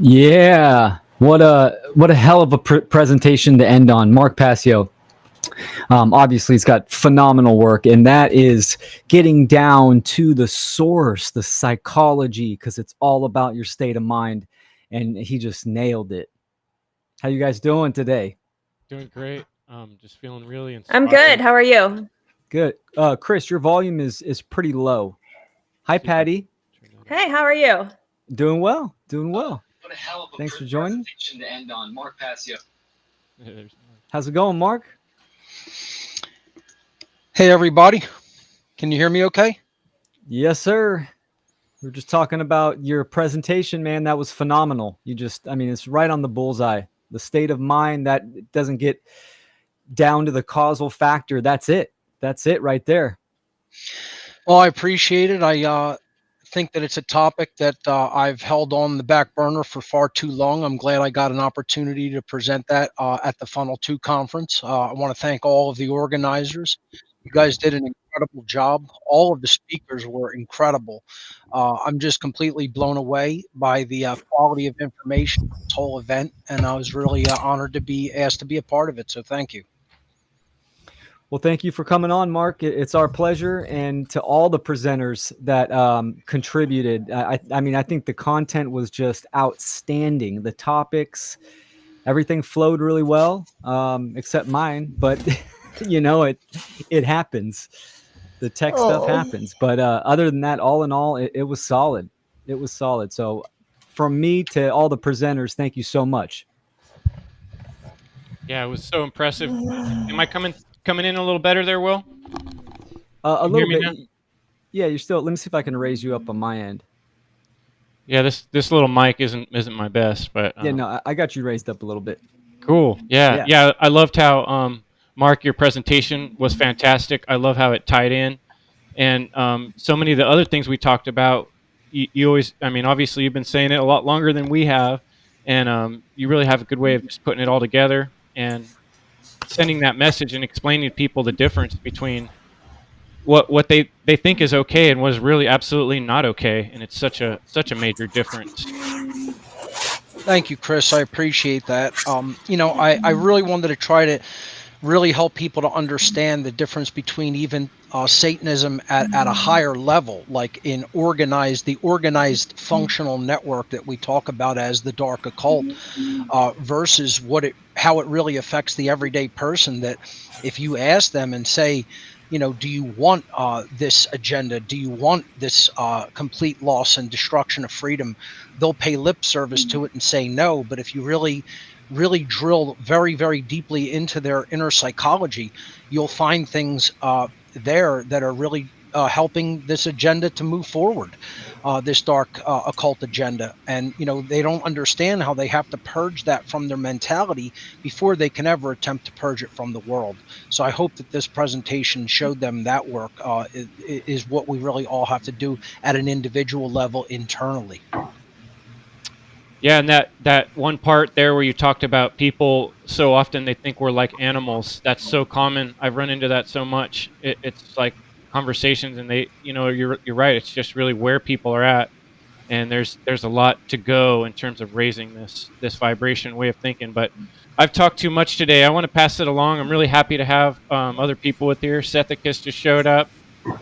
Yeah, what a hell of a presentation to end on, Mark Passio. Obviously, he's got phenomenal work, and that is getting down to the source, the psychology, because it's all about your state of mind, and he just nailed it. How you guys doing today? Doing great. Just feeling really I'm good. inspired. How are you? Good. Chris, your volume is pretty low. Hi, See if I can Patty. turn that up. Hey, how are you? Doing well. Doing well. What a hell of a Thanks for joining. presentation to end on, Mark Passio. There's more. How's it going, Mark? Hey, everybody. Can you hear me okay? Yes, sir. We were just talking about your presentation, man. That was phenomenal. It's right on the bullseye. The state of mind that doesn't get down to the causal factor. That's it. That's it right there. Well, I appreciate it. I think that it's a topic that I've held on the back burner for far too long. I'm glad I got an opportunity to present that at the Funnel 2 conference. I want to thank all of the organizers. You guys did an incredible job. All of the speakers were incredible. I'm just completely blown away by the quality of information, this whole event, and I was really honored to be asked to be a part of it. So thank you. Well, thank you for coming on, Mark. It's our pleasure, and to all the presenters that contributed. I think the content was just outstanding. The topics, everything flowed really well, except mine. But it happens. The tech stuff happens. But other than that, all in all, it was solid. It was solid. So, from me to all the presenters, thank you so much. Yeah, it was so impressive. Am I coming in a little better there, Will? A Can you little hear me bit. now? Yeah, you're still. Let me see if I can raise you up on my end. Yeah, this little mic isn't my best, but Yeah, no, I got you raised up a little bit. cool. Yeah. Yeah. I loved how Mark, your presentation was fantastic. I love how it tied in, and so many of the other things we talked about. You always, obviously you've been saying it a lot longer than we have, and you really have a good way of just putting it all together and sending that message and explaining to people the difference between what they think is okay and what is really absolutely not okay, and it's such a major difference. Thank you, Chris. I appreciate that. I really wanted to try to really help people to understand the difference between even Satanism at a higher level, like in the organized functional network that we talk about as the dark occult, versus how it really affects the everyday person. That if you ask them and say, do you want this agenda? Do you want this complete loss and destruction of freedom? They'll pay lip service to it and say no. But if you really drill very, very deeply into their inner psychology, you'll find things there that are really helping this agenda to move forward, this dark occult agenda. And, they don't understand how they have to purge that from their mentality before they can ever attempt to purge it from the world. So I hope that this presentation showed them that work is what we really all have to do at an individual level internally. Yeah, and that one part there where you talked about people so often they think we're like animals. That's so common. I've run into that so much. It's like conversations, and you're right. It's just really where people are at, and there's a lot to go in terms of raising this vibration way of thinking. But I've talked too much today. I want to pass it along. I'm really happy to have other people with here. Sethicus just showed up,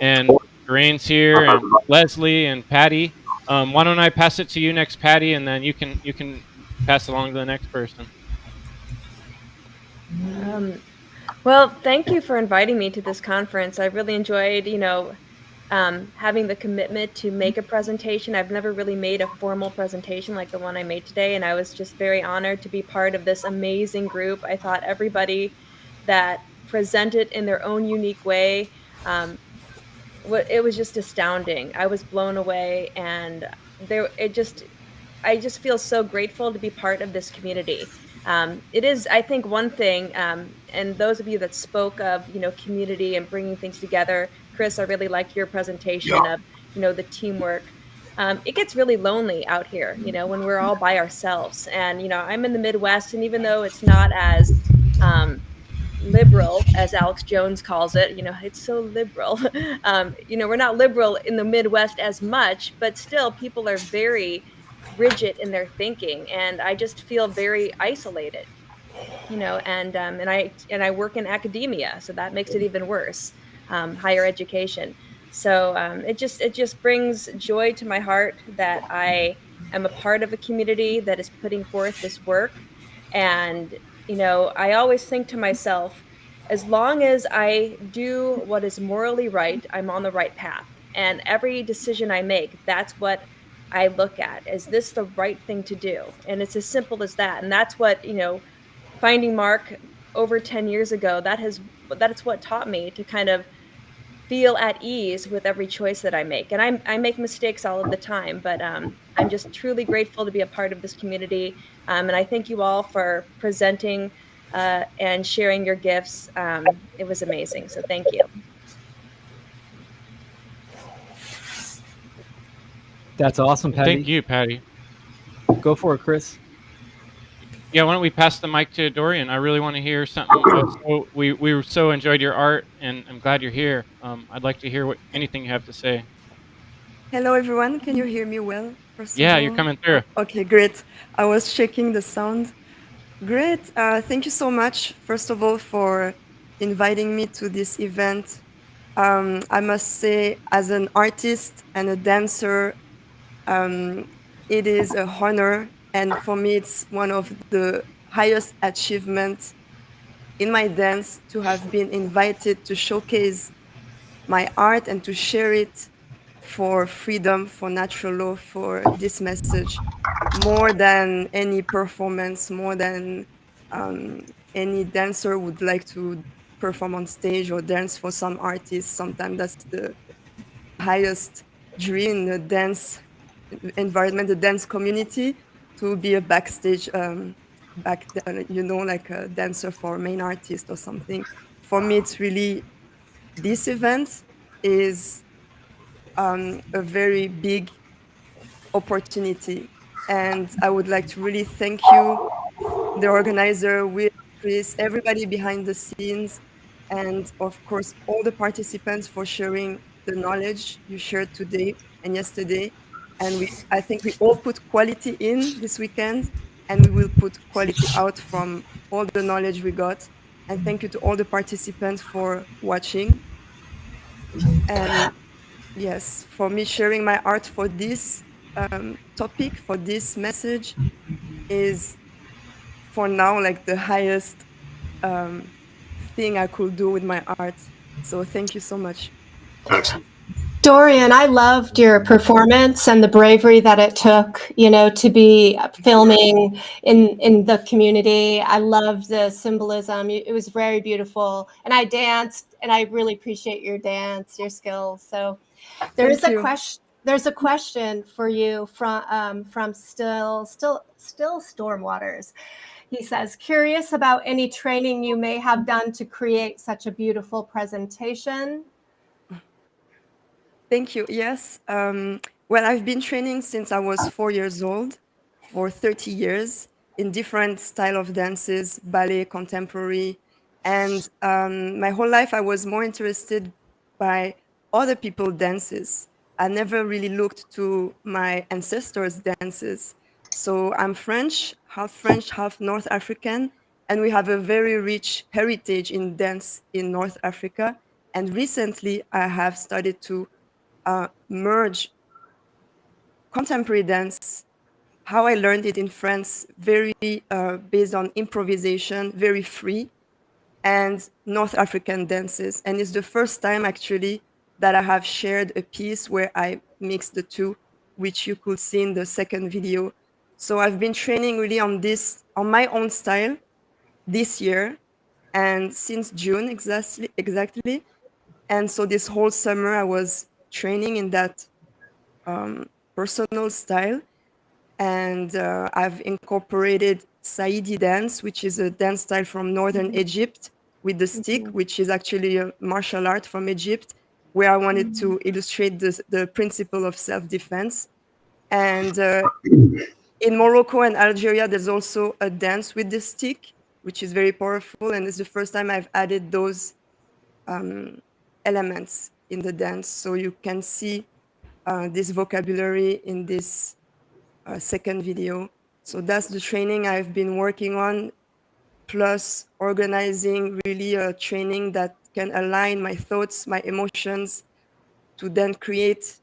and Grain's here, and Leslie and Patty. Why don't I pass it to you next, Patty, and then you can pass it along to the next person. Well, thank you for inviting me to this conference. I really enjoyed, having the commitment to make a presentation. I've never really made a formal presentation like the one I made today, and I was just very honored to be part of this amazing group. I thought everybody that presented in their own unique way, it was just astounding. I was blown away, and I just feel so grateful to be part of this community. It is, I think, one thing, and those of you that spoke of, community and bringing things together. Chris, I really liked your presentation of, the teamwork. It gets really lonely out here, when we're all by ourselves. And, I'm in the Midwest, and even though it's not as liberal, as Alex Jones calls it, it's so liberal. We're not liberal in the Midwest as much, but still people are very rigid in their thinking, and I just feel very isolated, and I work in academia, so that makes it even worse, higher education. So it just brings joy to my heart that I am a part of a community that is putting forth this work. And I always think to myself, as long as I do what is morally right, I'm on the right path. And every decision I make, that's what I look at. Is this the right thing to do? And it's as simple as that. And that's what, finding Mark over 10 years ago, that is what taught me to kind of feel at ease with every choice that I make. And I make mistakes all of the time, but I'm just truly grateful to be a part of this community. And I thank you all for presenting and sharing your gifts. It was amazing. So thank you. That's awesome, Patty. Thank you, Patty. Go for it, Chris. Yeah, why don't we pass the mic to Dorian? I really want to hear something. We so enjoyed your art, and I'm glad you're here. I'd like to hear anything you have to say. Hello, everyone. Can you hear me well, first of Yeah, all? you're coming through. Okay, great. I was checking the sound. Great. Thank you so much, first of all, for inviting me to this event. I must say, as an artist and a dancer, it is a honor. And for me, it's one of the highest achievements in my dance to have been invited to showcase my art and to share it for freedom, for natural law, for this message, more than any performance, more than any dancer would like to perform on stage or dance for some artists. Sometimes that's the highest dream in the dance environment, the dance community, to be a backstage, like a dancer for a main artist or something. For me, it's really this event is a very big opportunity. And I would like to really thank you, the organizer, Will, Chris, everybody behind the scenes, and of course, all the participants for sharing the knowledge you shared today and yesterday. And I think we all put quality in this weekend, and we will put quality out from all the knowledge we got. And thank you to all the participants for watching. And yes, for me, sharing my art for this topic, for this message, is for now like the highest thing I could do with my art. So thank you so much. Dorian, I loved your performance and the bravery that it took, to be filming in the community. I loved the symbolism. It was very beautiful. And I danced, and I really appreciate your dance, your skills. So there's Thank a you. question. There's a question for you from Still Stormwaters. He says, curious about any training you may have done to create such a beautiful presentation. Thank you. Yes. Well, I've been training since I was 4 years old for 30 years in different style of dances, ballet, contemporary. And my whole life, I was more interested by other people's dances. I never really looked to my ancestors' dances. So I'm French, half North African, and we have a very rich heritage in dance in North Africa. And recently, I have started to merge contemporary dance, how I learned it in France, very based on improvisation, very free, and North African dances. And it's the first time actually that I have shared a piece where I mixed the two, which you could see in the second video. So I've been training really on this, on my own style this year, and since June exactly. And so this whole summer I was training in that personal style. And I've incorporated Saidi dance, which is a dance style from northern Egypt, with the stick, which is actually a martial art from Egypt, where I wanted to illustrate the principle of self-defense. And in Morocco and Algeria, there's also a dance with the stick, which is very powerful. And it's the first time I've added those elements in the dance. So you can see this vocabulary in this second video. So that's the training I've been working on, plus organizing really a training that can align my thoughts, my emotions, to then create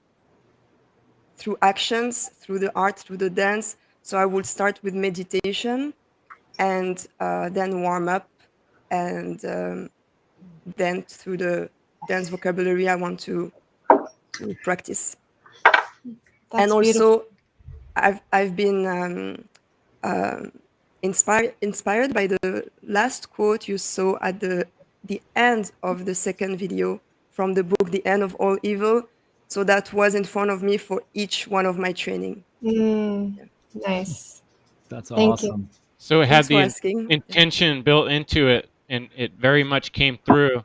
through actions, through the art, through the dance. So I will start with meditation and then warm up, and then through the dance vocabulary I want to practice. That's And beautiful. also I've been inspired by the last quote you saw at the end of the second video from the book The End of All Evil. So that was in front of me for each one of my training. Nice. That's Thank you. awesome. So it Thanks had for the asking. intention built into it, and it very much came through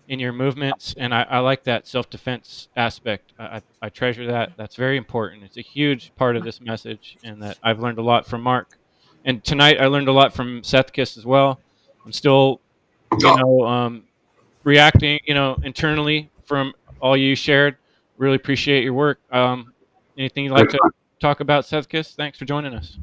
in your movements. And I like that self-defense aspect. I treasure that. That's very important. It's a huge part of this message, and that I've learned a lot from Mark. And tonight I learned a lot from Sethkis as well. I'm still, reacting, internally from all you shared. Really appreciate your work. Anything you'd like to talk about, Sethkis? Thanks for joining us.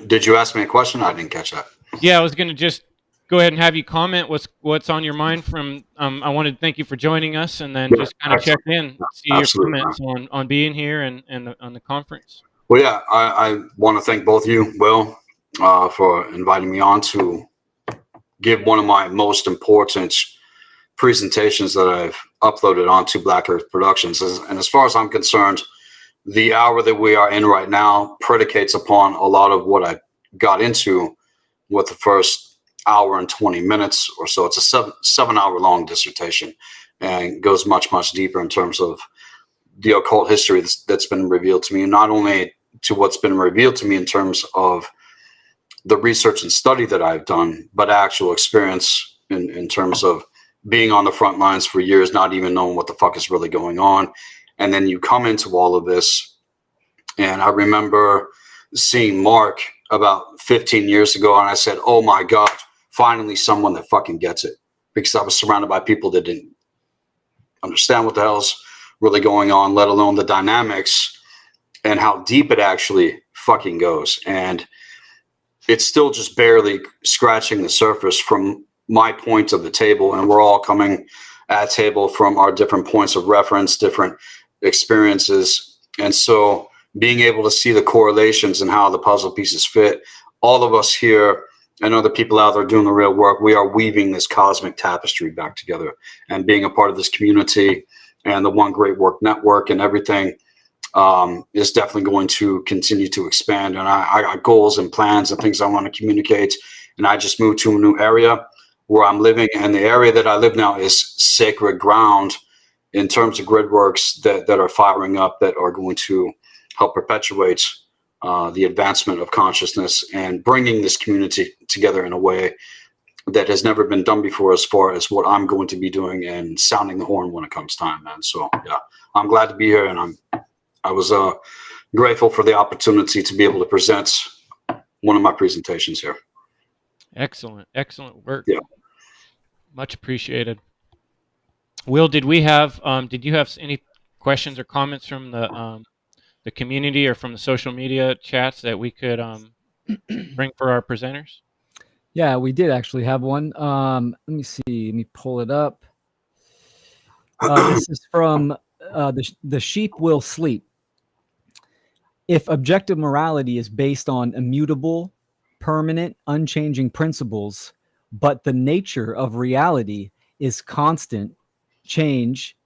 Did you ask me a question? I didn't catch that. Yeah, I was going to just go ahead and have you comment what's on your mind from. I wanted to thank you for joining us, and then just kind of check in, see your comments on being here and on the conference. Well, yeah, I want to thank both of you, Will, for inviting me on to give one of my most important presentations that I've uploaded onto Black Earth Productions. And as far as I'm concerned, the hour that we are in right now predicates upon a lot of what I got into with the first hour and 20 minutes or so. It's a seven hour long dissertation and goes much, much deeper in terms of the occult history that's been revealed to me, and not only to what's been revealed to me in terms of the research and study that I've done, but actual experience in terms of being on the front lines for years, not even knowing what the fuck is really going on. And then you come into all of this. And I remember seeing Mark about 15 years ago, and I said, oh my God, finally someone that fucking gets it. Because I was surrounded by people that didn't understand what the hell's really going on, let alone the dynamics and how deep it actually fucking goes. And it's still just barely scratching the surface from my point of the table, and we're all coming at table from our different points of reference, different experiences. And so being able to see the correlations and how the puzzle pieces fit, all of us here and other people out there doing the real work, we are weaving this cosmic tapestry back together. And being a part of this community and the One Great Work Network and everything is definitely going to continue to expand. And I got goals and plans and things I want to communicate. And I just moved to a new area where I'm living, and the area that I live now is sacred ground in terms of grid works that are firing up, that are going to help perpetuate the advancement of consciousness and bringing this community together in a way that has never been done before, as far as what I'm going to be doing and sounding the horn when it comes time, man. So yeah, I'm glad to be here, and I was grateful for the opportunity to be able to present one of my presentations here. Excellent work. Yeah, much appreciated. Will, did you have any questions or comments from the community or from the social media chats that we could bring for our presenters? Yeah, we did actually have one. Let me see. Let me pull it up. This is from the sheep will sleep. If objective morality is based on immutable, permanent, unchanging principles, but the nature of reality is constant change,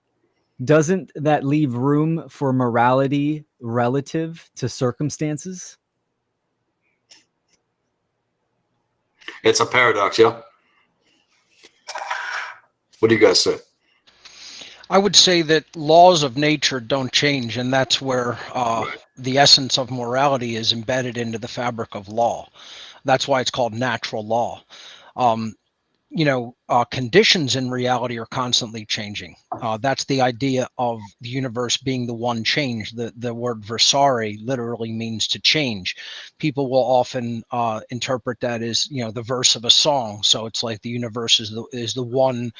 doesn't that leave room for morality relative to circumstances? it's a paradox. Yeah. What do you guys say? I would say that laws of nature don't change, and that's where the essence of morality is embedded into the fabric of law. That's why it's called natural law. conditions in reality are constantly changing. That's the idea of the universe being the one change. The word versare literally means to change. People will often interpret that as, the verse of a song. So it's like the universe is the one,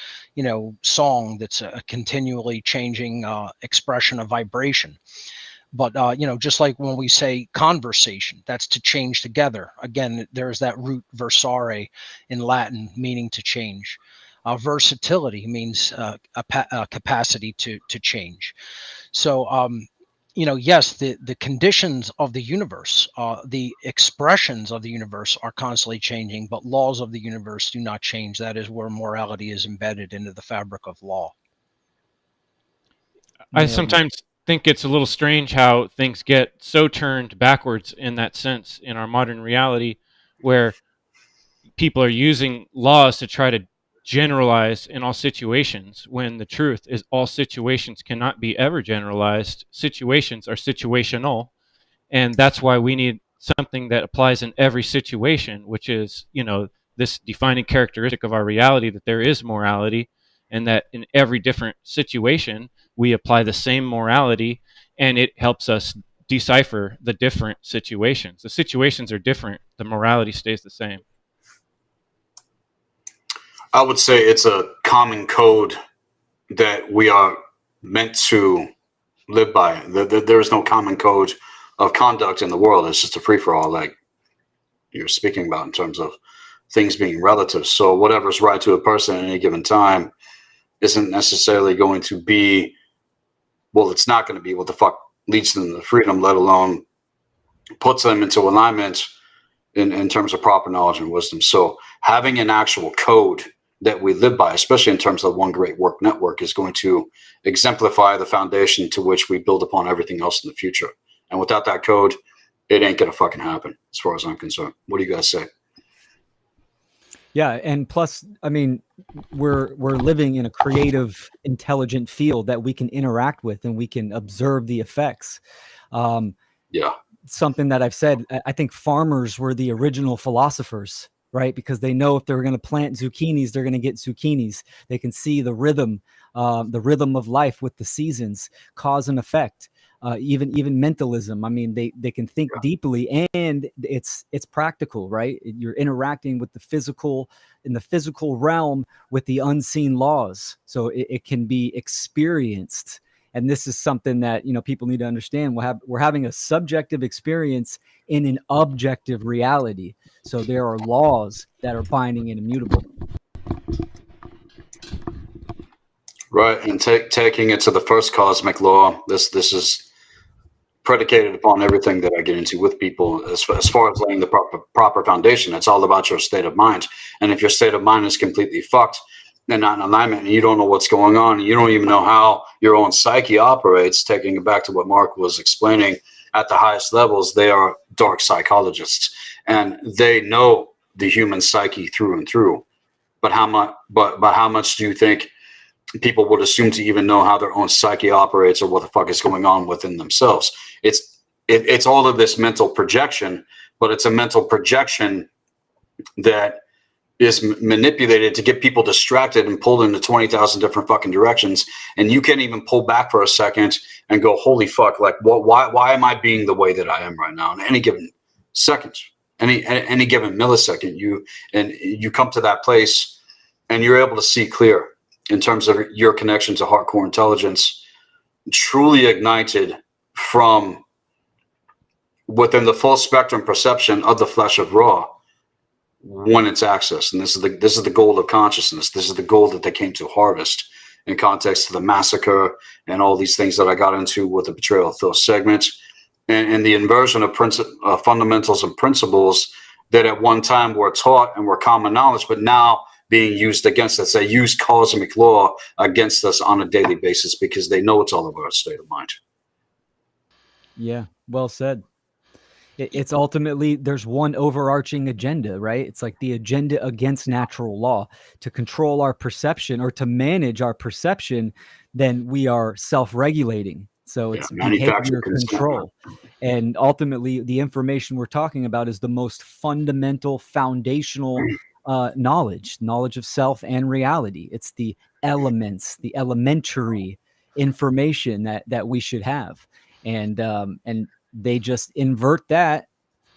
song that's a continually changing expression of vibration. But just like when we say conversation, that's to change together. Again, there's that root versare in Latin, meaning to change. Versatility means a capacity to change. So yes, the conditions of the universe, the expressions of the universe are constantly changing, but laws of the universe do not change. That is where morality is embedded into the fabric of law. I sometimes think it's a little strange how things get so turned backwards in that sense in our modern reality, where people are using laws to try to generalize in all situations, when the truth is all situations cannot be ever generalized. Situations are situational, and that's why we need something that applies in every situation, which is, this defining characteristic of our reality, that there is morality, and that in every different situation we apply the same morality, and it helps us decipher the different situations. The situations are different, the morality stays the same. I would say it's a common code that we are meant to live by. There is no common code of conduct in the world. It's just a free-for-all, like you're speaking about, in terms of things being relative. So whatever's right to a person at any given time isn't necessarily going to be, well, it's not going to be what the fuck leads them to freedom, let alone puts them into alignment in terms of proper knowledge and wisdom. So having an actual code that we live by, especially in terms of one great work network, is going to exemplify the foundation to which we build upon everything else in the future. And without that code, it ain't gonna fucking happen, as far as I'm concerned. What do you guys say? Yeah, and plus, I mean, we're living in a creative, intelligent field that we can interact with, and we can observe the effects. Yeah. Something that I've said, I think farmers were the original philosophers, right? Because they know if they're going to plant zucchinis, they're going to get zucchinis. They can see the rhythm of life with the seasons, cause and effect. Even mentalism. I mean, they can think deeply, and it's practical, right? You're interacting with the physical, in the physical realm, with the unseen laws. So it can be experienced. And this is something that, people need to understand. We're having a subjective experience in an objective reality. So there are laws that are binding and immutable. Right, and taking it to the first cosmic law, this is predicated upon everything that I get into with people as far as laying the proper foundation. It's all about your state of mind. And if your state of mind is completely fucked and not in alignment, and you don't know what's going on, and you don't even know how your own psyche operates, taking it back to what Mark was explaining, at the highest levels, they are dark psychologists, and they know the human psyche through and through. But how much do you think people would assume to even know how their own psyche operates, or what the fuck is going on within themselves? It's all of this mental projection, but it's a mental projection that is manipulated to get people distracted and pulled into 20,000 different fucking directions. And you can't even pull back for a second and go, holy fuck, like, why am I being the way that I am right now? In any given second, any given millisecond, you come to that place and you're able to see clear in terms of your connection to hardcore intelligence, truly ignited from within the full spectrum perception of the flesh of Ra, when it's accessed. And this is the gold of consciousness. This is the gold that they came to harvest in context of the massacre and all these things that I got into with the betrayal of those segments, and the inversion of fundamentals and principles that at one time were taught and were common knowledge, but now being used against us. They use cosmic law against us on a daily basis because they know it's all about our state of mind. Yeah, well said. It's ultimately, there's one overarching agenda, right? It's like the agenda against natural law, to control our perception or to manage our perception. Then we are self-regulating. So it's behavior control. And ultimately, the information we're talking about is the most fundamental, foundational knowledge of self and reality. It's the elements, the elementary information that we should have, and they just invert that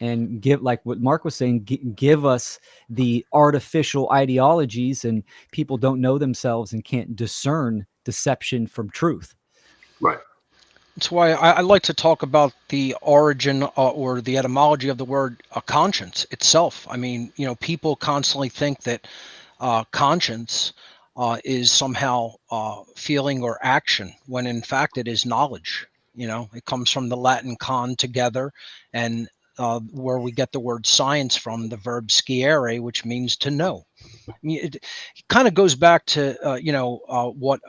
and give, like what Mark was saying, give us the artificial ideologies, and people don't know themselves and can't discern deception from truth. Right. That's why I like to talk about the origin or the etymology of the word conscience itself. I mean, people constantly think that conscience is somehow feeling or action, when in fact it is knowledge. It comes from the Latin con, together, and where we get the word science from, the verb sciere, which means to know. I mean, it kind of goes back to what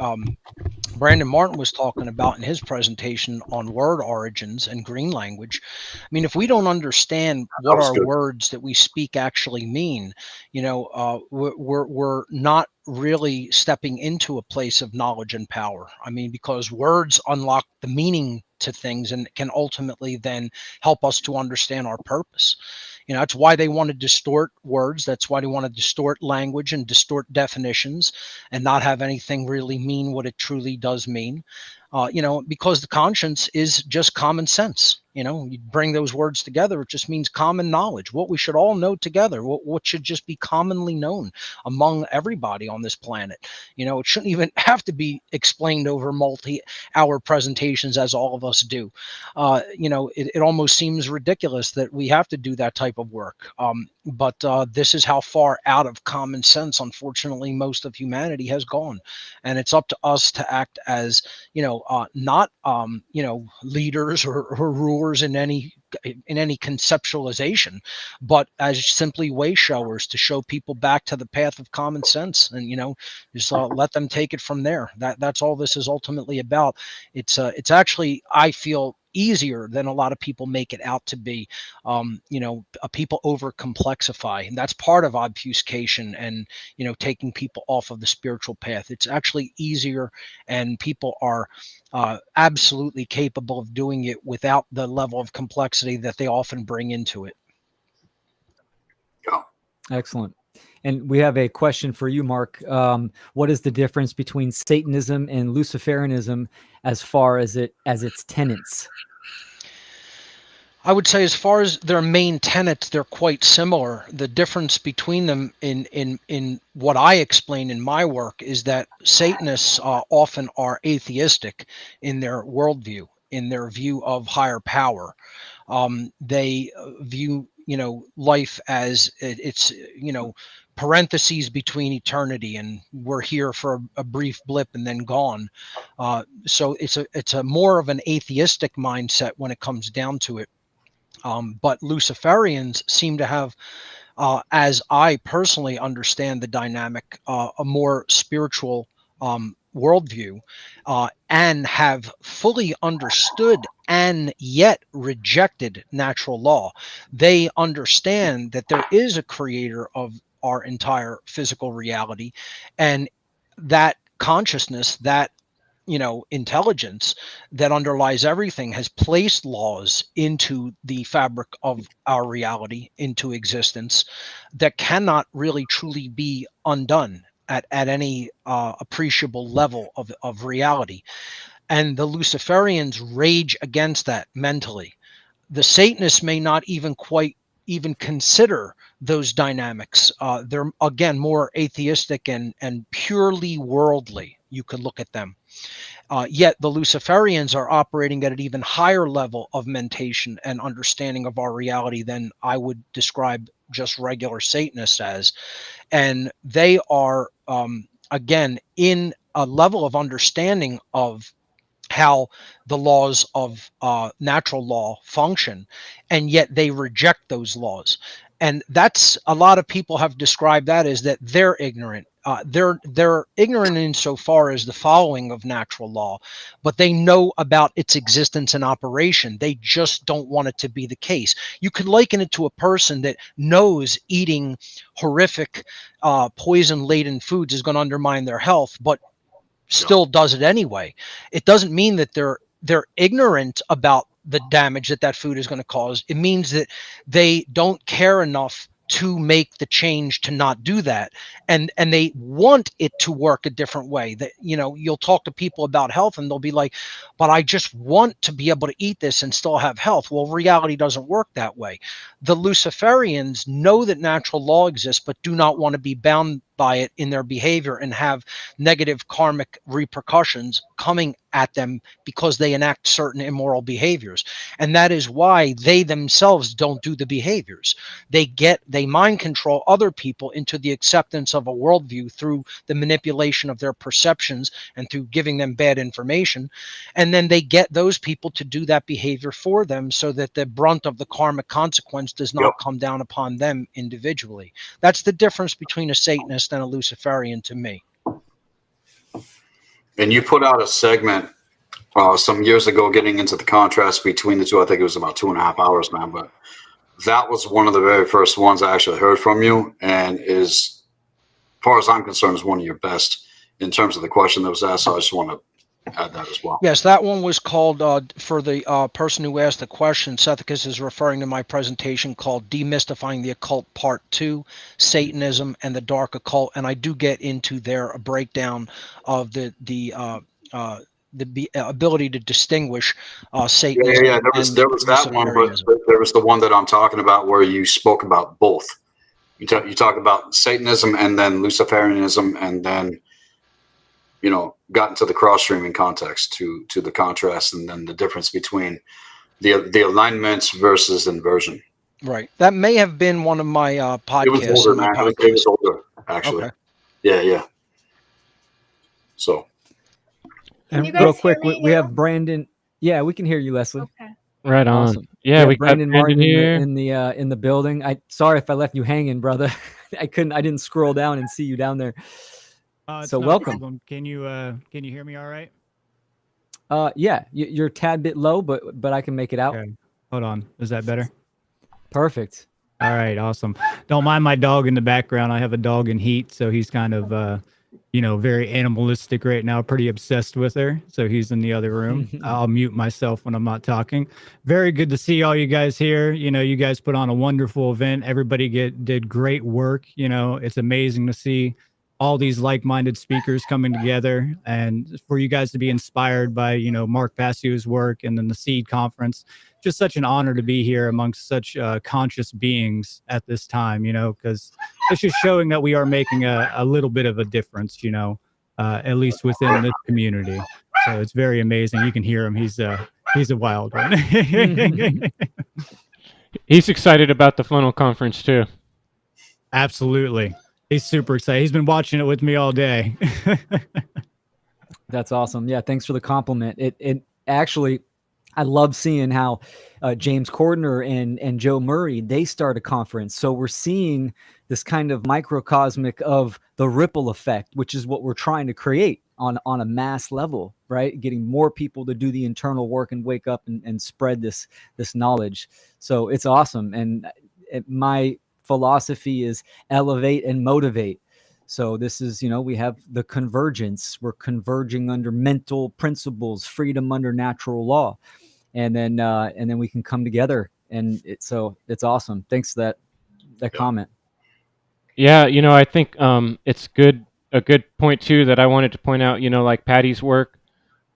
Brandon Martin was talking about in his presentation on word origins and green language. I mean, if we don't understand what our good. words that we speak actually mean, we're not really stepping into a place of knowledge and power. I mean, because words unlock the meaning to things and can ultimately then help us to understand our purpose. That's why they want to distort words. That's why they want to distort language and distort definitions and not have anything really mean what it truly does mean. Because the conscience is just common sense. You bring those words together, it just means common knowledge, what we should all know together, what should just be commonly known among everybody on this planet. It shouldn't even have to be explained over multi-hour presentations as all of us do. It almost seems ridiculous that we have to do that type of work. But this is how far out of common sense, unfortunately, most of humanity has gone. And it's up to us to act as, not, leaders or rulers in any conceptualization, but as simply way showers to show people back to the path of common sense, and just let them take it from there. That's all this is ultimately about. It's actually, I feel, easier than a lot of people make it out to be. People over complexify, and that's part of obfuscation and taking people off of the spiritual path. It's actually easier, and people are absolutely capable of doing it without the level of complexity that they often bring into it. Excellent. And we have a question for you, Mark. What is the difference between Satanism and Luciferianism as far as its tenets? I would say, as far as their main tenets, they're quite similar. The difference between them in what I explain in my work is that Satanists often are atheistic in their worldview, in their view of higher power. They view life as it's parentheses between eternity, and we're here for a brief blip and then gone. So it's a more of an atheistic mindset when it comes down to it. But Luciferians seem to have, as I personally understand the dynamic, a more spiritual worldview, and have fully understood and yet rejected natural law. They understand that there is a creator of our entire physical reality, and that consciousness, that intelligence that underlies everything, has placed laws into the fabric of our reality, into existence, that cannot really truly be undone at any appreciable level of reality. And the Luciferians rage against that mentally. The Satanists may not even consider those dynamics. They're, again, more atheistic and purely worldly. You could look at them. Yet the Luciferians are operating at an even higher level of mentation and understanding of our reality than I would describe just regular Satanists as. And they are, again, in a level of understanding of how the laws of natural law function, and yet they reject those laws. And that's, a lot of people have described that as that they're ignorant. They're ignorant insofar as the following of natural law, but they know about its existence and operation. They just don't want it to be the case. You could liken it to a person that knows eating horrific poison-laden foods is going to undermine their health, but still does it anyway. It doesn't mean that they're ignorant about the damage that food is going to cause. It means that they don't care enough to make the change to not do that, and they want it to work a different way. That, you know, you'll talk to people about health and they'll be like, but I just want to be able to eat this and still have health. Well, reality doesn't work that way. The Luciferians know that natural law exists, but do not want to be bound by it in their behavior and have negative karmic repercussions coming at them because they enact certain immoral behaviors. And that is why they themselves don't do the behaviors. They mind control other people into the acceptance of a worldview through the manipulation of their perceptions and through giving them bad information. And then they get those people to do that behavior for them so that the brunt of the karmic consequence does not come down upon them individually. That's the difference between a Satanist and a Luciferian to me. And you put out a segment some years ago getting into the contrast between the two. I think it was about 2.5 hours, man. But that was one of the very first ones I actually heard from you, and is, as far as I'm concerned, is one of your best in terms of the question that was asked. So I just want to add that as well. Yes, that one was called, for the person who asked the question, Sethicus is referring to my presentation called Demystifying the Occult Part 2, Satanism and the Dark Occult. And I do get into there a breakdown of the ability to distinguish Satanism. Yeah. There was that one, but there was the one that I'm talking about where you spoke about both. You talk about Satanism and then Luciferianism, and then, you know, got into the cross-streaming context to the contrast, and then the difference between the alignments versus inversion. Right. That may have been one of my podcasts. It was older, man. It was older, actually. Okay. Yeah. So. And real quick, we have Brandon. Yeah, we can hear you, Leslie. Okay. Right on. Awesome. Yeah, we Brandon got Martin here in the building. Sorry if I left you hanging, brother. I didn't scroll down and see you down there. So welcome. Can you hear me all right? Yeah, you're a tad bit low, but I can make it out. Okay. Hold on. Is that better? Perfect. All right, awesome. Don't mind my dog in the background. I have a dog in heat, so he's kind of very animalistic right now, pretty obsessed with her. So he's in the other room. I'll mute myself when I'm not talking. Very good to see all you guys here. You know, you guys put on a wonderful event. Everybody did great work. You know, it's amazing to see all these like-minded speakers coming together, and for you guys to be inspired by, Mark Passio's work and then the Seed Conference. Just such an honor to be here amongst such conscious beings at this time, because it's just showing that we are making a little bit of a difference, at least within this community. So it's very amazing. You can hear him. He's a wild one. He's excited about the Funnel Conference too. Absolutely. He's super excited. He's been watching it with me all day. That's awesome. Yeah, thanks for the compliment. It actually, I love seeing how James Cordner and Joe Murray, they start a conference. So we're seeing this kind of microcosmic of the ripple effect, which is what we're trying to create on a mass level, right? Getting more people to do the internal work and wake up and spread this knowledge. So it's awesome. And my philosophy is elevate and motivate. So this is, we have the convergence. We're converging under mental principles, freedom under natural law, and then we can come together. And it's awesome. Thanks for that comment. Yeah, I think it's a good point too that I wanted to point out. Like Patty's work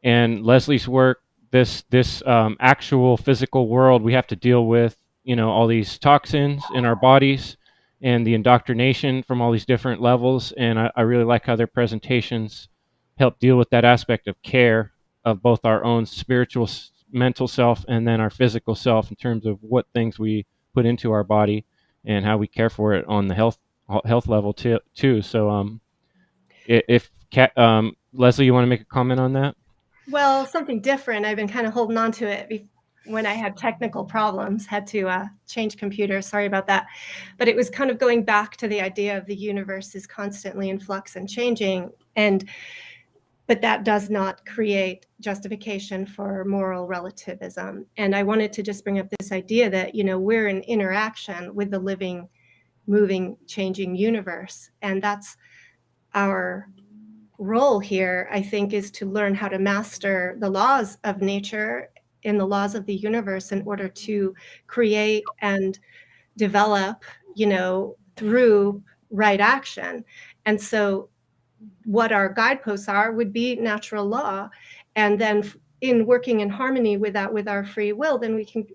and Leslie's work. This actual physical world we have to deal with. All these toxins in our bodies and the indoctrination from all these different levels. And I really like how their presentations help deal with that aspect of care of both our own spiritual, mental self and then our physical self in terms of what things we put into our body and how we care for it on the health level too. So if Leslie, you want to make a comment on that? Well, something different. I've been kind of holding on to it when I had technical problems, had to change computers. Sorry about that. But it was kind of going back to the idea of the universe is constantly in flux and changing. But that does not create justification for moral relativism. And I wanted to just bring up this idea that, we're in interaction with the living, moving, changing universe. And that's our role here, I think, is to learn how to master the laws of nature and the laws of the universe in order to create and develop through right action. And so what our guideposts would be natural law. And then in working in harmony with that, with our free will, then we can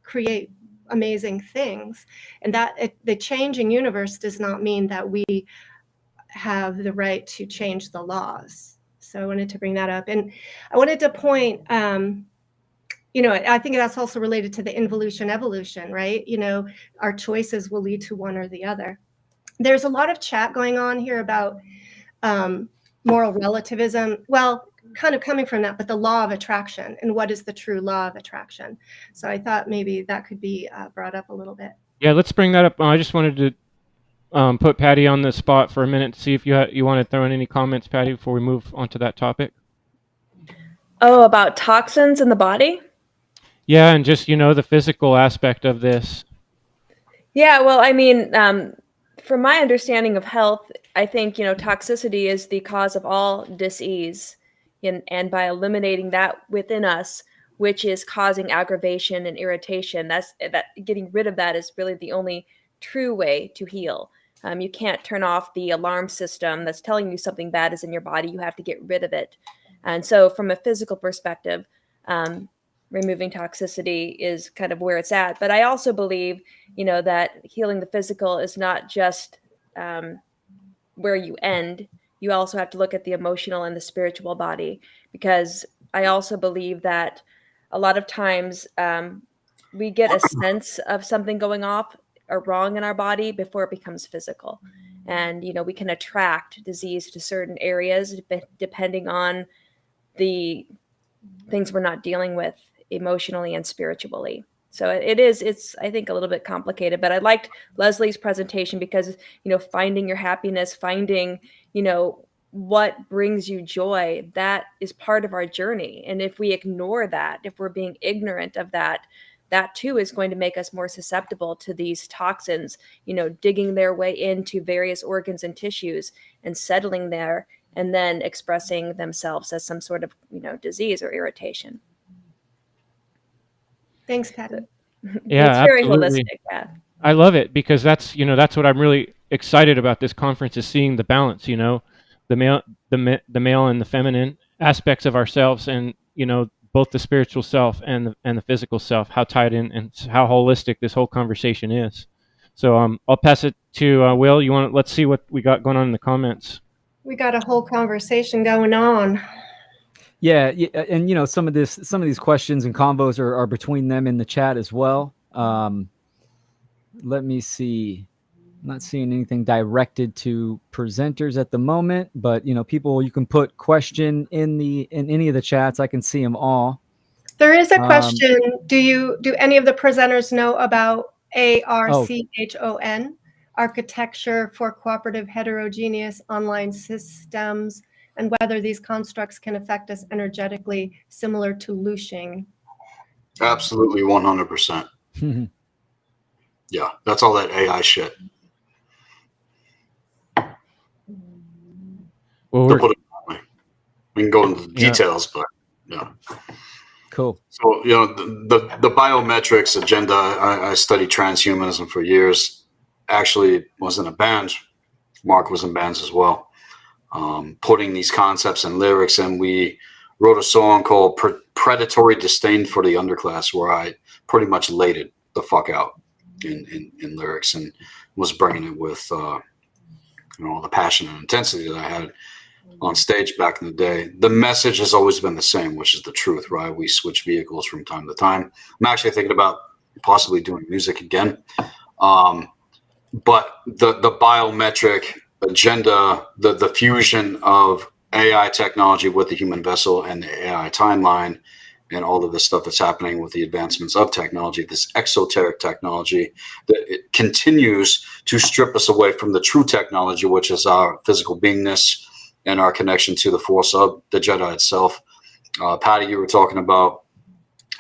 create amazing things. And that the changing universe does not mean that we have the right to change the laws. So I wanted to bring that up. And I wanted to point, I think that's also related to the involution evolution, right? Our choices will lead to one or the other. There's a lot of chat going on here about moral relativism. Well, kind of coming from that, but the law of attraction, and what is the true law of attraction? So I thought maybe that could be brought up a little bit. Yeah, let's bring that up. I just wanted to put Patty on the spot for a minute to see if you want to throw in any comments, Patty, before we move on to that topic. Oh, about toxins in the body? Yeah, and just, the physical aspect of this. Yeah, well, I mean, from my understanding of health, I think, toxicity is the cause of all disease. And by eliminating that within us, which is causing aggravation and irritation, that getting rid of that is really the only true way to heal. You can't turn off the alarm system that's telling you something bad is in your body. You have to get rid of it. And so from a physical perspective, removing toxicity is kind of where it's at. But I also believe, that healing the physical is not just where you end. You also have to look at the emotional and the spiritual body, because I also believe that a lot of times we get a sense of something going off or wrong in our body before it becomes physical. And, we can attract disease to certain areas depending on the things we're not dealing with emotionally and spiritually. So it's, I think, a little bit complicated, but I liked Leslie's presentation because, finding your happiness, finding, what brings you joy, that is part of our journey. And if we ignore that, if we're being ignorant of that, that too is going to make us more susceptible to these toxins, digging their way into various organs and tissues and settling there and then expressing themselves as some sort of, disease or irritation. Thanks, Patty. Yeah, it's very absolutely. holistic. Yeah. I love it because that's what I'm really excited about this conference is seeing the balance, the male and the feminine aspects of ourselves, and both the spiritual self and the physical self, how tied in and how holistic this whole conversation is. So I'll pass it to Will. Let's see what we got going on in the comments. We got a whole conversation going on. Yeah, and some of these questions and convos are between them in the chat as well. Let me see. I'm not seeing anything directed to presenters at the moment, but people, you can put question in any of the chats. I can see them all. There is a question. Do any of the presenters know about ARCHON, Architecture for Cooperative Heterogeneous Online Systems, and whether these constructs can affect us energetically, similar to looshing? Absolutely, 100%. Yeah, that's all that AI shit. Well, to put it that way. We can go into the details, but yeah. Cool. So the biometrics agenda. I studied transhumanism for years. Actually, was in a band. Mark was in bands as well. Putting these concepts and lyrics, and we wrote a song called Predatory Disdain for the Underclass, where I pretty much laid it the fuck out in lyrics and was bringing it with the passion and intensity that I had on stage back in the day. The message has always been the same, which is the truth, right? We switch vehicles from time to time. I'm actually thinking about possibly doing music again. But the biometric agenda, the fusion of AI technology with the human vessel and the AI timeline and all of this stuff that's happening with the advancements of technology, this exoteric technology, that it continues to strip us away from the true technology, which is our physical beingness and our connection to the force of the Jedi itself. Patty, you were talking about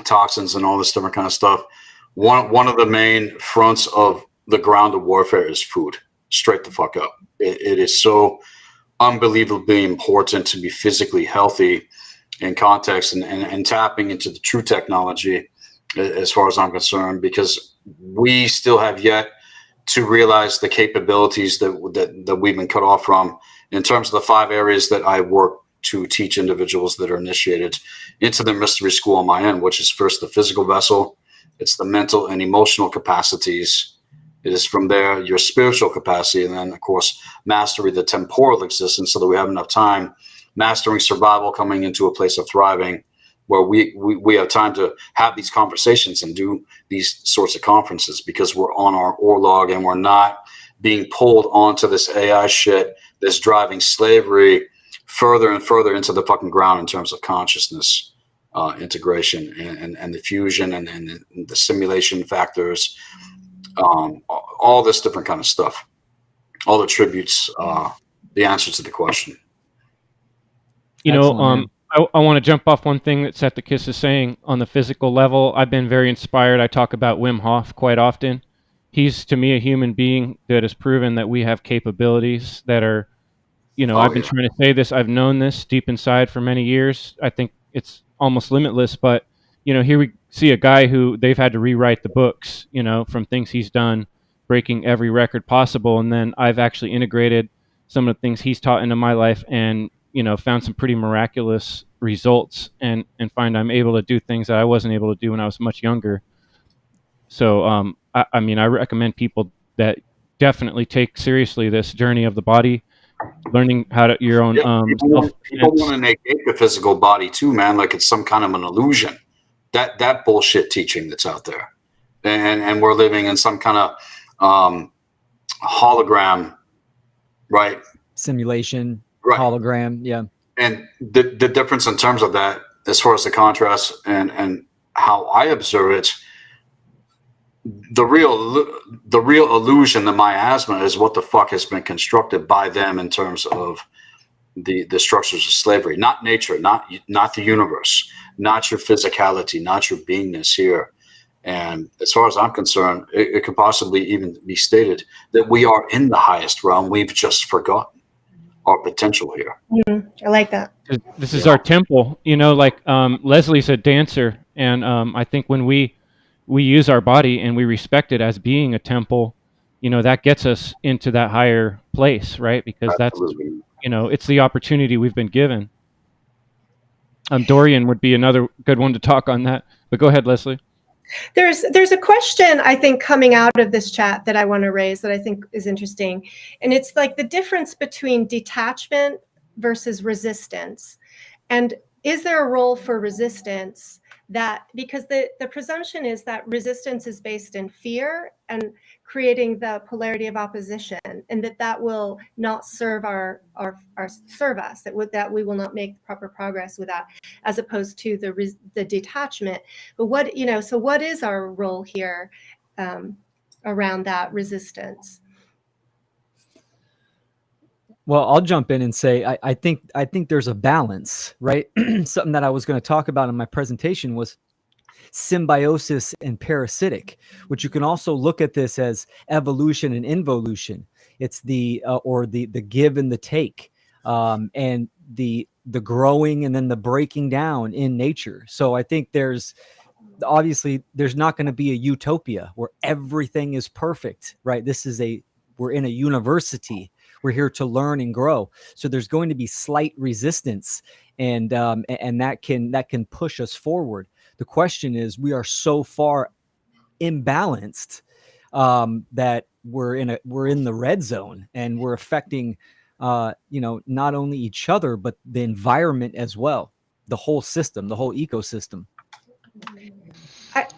toxins and all this different kind of stuff. One of the main fronts of the ground of warfare is food. Straight the fuck up. It is so unbelievably important to be physically healthy in context and tapping into the true technology, as far as I'm concerned, because we still have yet to realize the capabilities that we've been cut off from. In terms of the 5 areas that I work to teach individuals that are initiated into the mystery school on my end, which is first the physical vessel, it's the mental and emotional capacities. It is from there your spiritual capacity, and then of course mastery the temporal existence, so that we have enough time, mastering survival, coming into a place of thriving, where we have time to have these conversations and do these sorts of conferences, because we're on our Orlog and we're not being pulled onto this AI shit that's driving slavery further and further into the fucking ground in terms of consciousness integration and the fusion and the simulation factors, all this different kind of stuff, all attributes the answer to the question. You know, I want to jump off one thing that Seth the Kiss is saying on the physical level. I've been very inspired. I talk about Wim Hof quite often. He's, to me, a human being that has proven that we have capabilities that are, you know, I've been trying to say this. I've known this deep inside for many years. I think it's almost limitless. But, you know, here we see a guy who they've had to rewrite the books, you know, from things he's done, breaking every record possible. And then I've actually integrated some of the things he's taught into my life and, you know, found some pretty miraculous results and find I'm able to do things that I wasn't able to do when I was much younger. So, I mean, I recommend people that definitely take seriously this journey of the body, learning how to your own. People want to negate the physical body too, man. Like it's some kind of an illusion. That bullshit teaching that's out there, and we're living in some kind of hologram, right? Simulation, right. Hologram, yeah. And the difference in terms of that, as far as the contrast and how I observe it, the real illusion, the miasma, is what the fuck has been constructed by them in terms of the structures of slavery, not nature, not the universe, not your physicality, not your beingness here. And as far as I'm concerned, it could possibly even be stated that we are in the highest realm. We've just forgotten our potential here. I like that. This is our temple, you know, like Leslie's a dancer. And I think when we use our body and we respect it as being a temple, you know, that gets us into that higher place, right? Because Absolutely. That's, you know, it's the opportunity we've been given. Dorian would be another good one to talk on that, but go ahead, Leslie. There's a question I think coming out of this chat that I want to raise that I think is interesting. And it's like the difference between detachment versus resistance. And is there a role for resistance? That because the presumption is that resistance is based in fear and creating the polarity of opposition, and that will not serve serve us, that we will not make proper progress with that, as opposed to the detachment. But what, you know, so what is our role here around that resistance? Well, I'll jump in and say I think there's a balance, right? Something that I was going to talk about in my presentation was symbiosis and parasitic, which you can also look at this as evolution and involution. It's the give and the take, and the growing and then the breaking down in nature. So I think there's not going to be a utopia where everything is perfect, right? We're in a university. We're here to learn and grow. So there's going to be slight resistance, and that can push us forward. The question is, we are so far imbalanced that we're in the red zone, and we're affecting not only each other but the environment as well, the whole system, the whole ecosystem.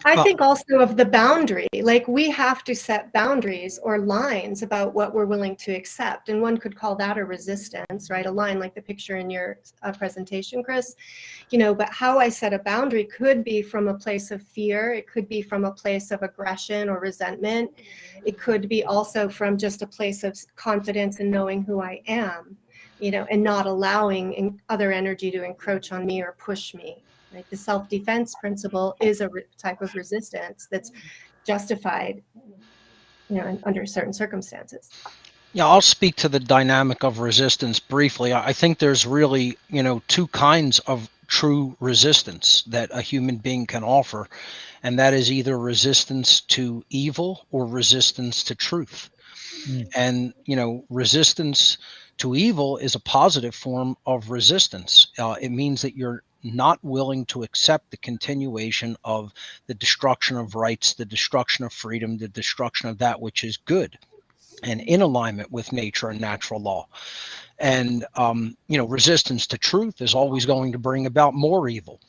I think also of the boundary, like we have to set boundaries or lines about what we're willing to accept. And one could call that a resistance, right? A line like the picture in your presentation, Chris, you know, but how I set a boundary could be from a place of fear. It could be from a place of aggression or resentment. It could be also from just a place of confidence in knowing who I am, you know, and not allowing other energy to encroach on me or push me. Right? The self-defense principle is a type of resistance that's justified, you know, under certain circumstances. Yeah, I'll speak to the dynamic of resistance briefly. I think there's really, you know, two kinds of true resistance that a human being can offer, and that is either resistance to evil or resistance to truth. And resistance to evil is a positive form of resistance. It means that you're not willing to accept the continuation of the destruction of rights, the destruction of freedom, the destruction of that which is good and in alignment with nature and natural law. And resistance to truth is always going to bring about more evil.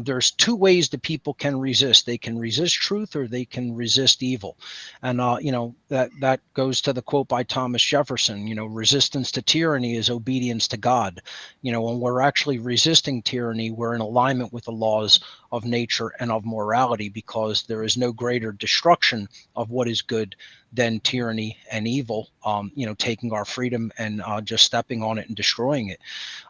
There's two ways that people can resist. They can resist truth, or they can resist evil. And that goes to the quote by Thomas Jefferson. Resistance to tyranny is obedience to God. When we're actually resisting tyranny, we're in alignment with the laws of nature and of morality, because there is no greater destruction of what is good than tyranny and evil, taking our freedom and just stepping on it and destroying it.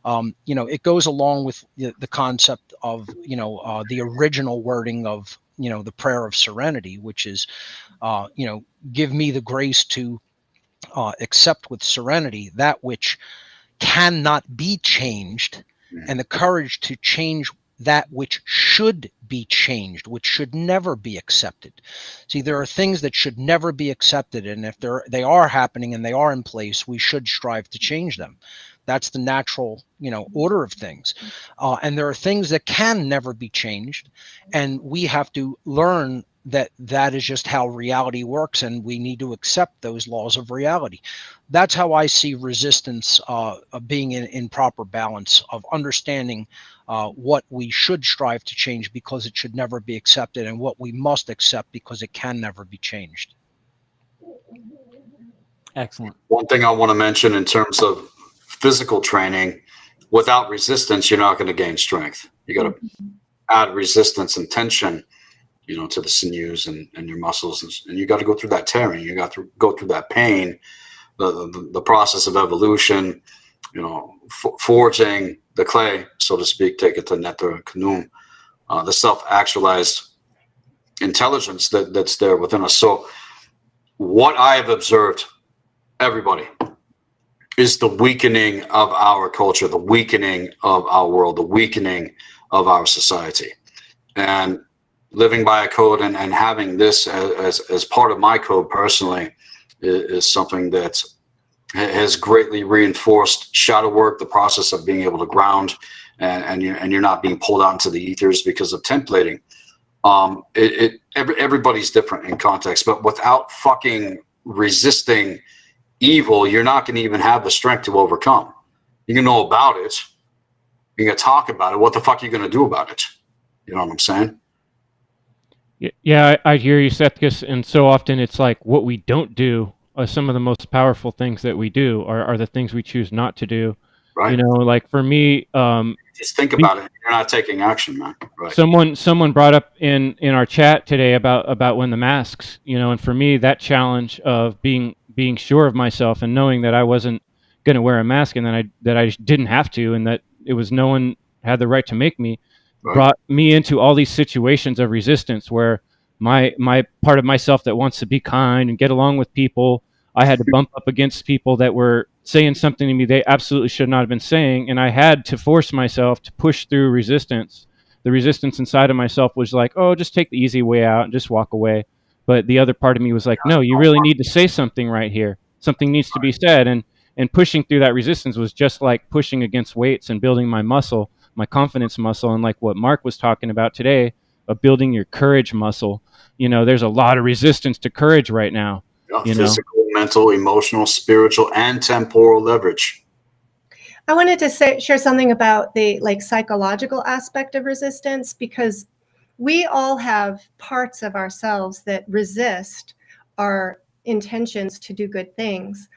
It goes along with the concept of, the original wording of, the prayer of serenity, which is, give me the grace to accept with serenity that which cannot be changed, and the courage to change that which should be changed, which should never be accepted. See, there are things that should never be accepted, and if they are happening and they are in place, we should strive to change them. That's the natural, order of things. And there are things that can never be changed, and we have to learn that is just how reality works, and we need to accept those laws of reality. That's how I see resistance being in proper balance of understanding what we should strive to change because it should never be accepted, and what we must accept because it can never be changed. Excellent. One thing I want to mention in terms of physical training, without resistance, you're not going to gain strength. You got to add resistance and tension, to the sinews and your muscles, and you got to go through that tearing. You got to go through that pain, the process of evolution, forging the clay, so to speak, take it to Netter Kanum, the self-actualized intelligence that's there within us. So what I have observed, everybody, is the weakening of our culture, the weakening of our world, the weakening of our society. And living by a code and having this as part of my code personally is something that has greatly reinforced shadow work, the process of being able to ground, and you're not being pulled out into the ethers because of templating. Everybody's different in context, but without fucking resisting evil, you're not going to even have the strength to overcome. You can know about it, you can talk about it. What the fuck are you going to do about it? You know what I'm saying? Yeah, I hear you, Sethkus, and so often it's like what we don't do are some of the most powerful things that we do are the things we choose not to do. Right. Like for me, just think about it. You're not taking action, man. Right. Someone brought up in our chat today about when the masks, and for me that challenge of being sure of myself and knowing that I wasn't going to wear a mask and that I didn't have to, and that it was no one had the right to make me. Right. Brought me into all these situations of resistance where my part of myself that wants to be kind and get along with people, I had to bump up against people that were saying something to me they absolutely should not have been saying, and I had to force myself to push through resistance. The resistance inside of myself was like, oh, just take the easy way out and just walk away. But the other part of me was like, no, you really need to say something right here. Something needs to be said. And pushing through that resistance was just like pushing against weights and building my muscle, my confidence muscle, and like what Mark was talking about today, of building your courage muscle. There's a lot of resistance to courage right now. Physical, mental, emotional, spiritual, and temporal leverage. I wanted to share something about the psychological aspect of resistance, because we all have parts of ourselves that resist our intentions to do good things.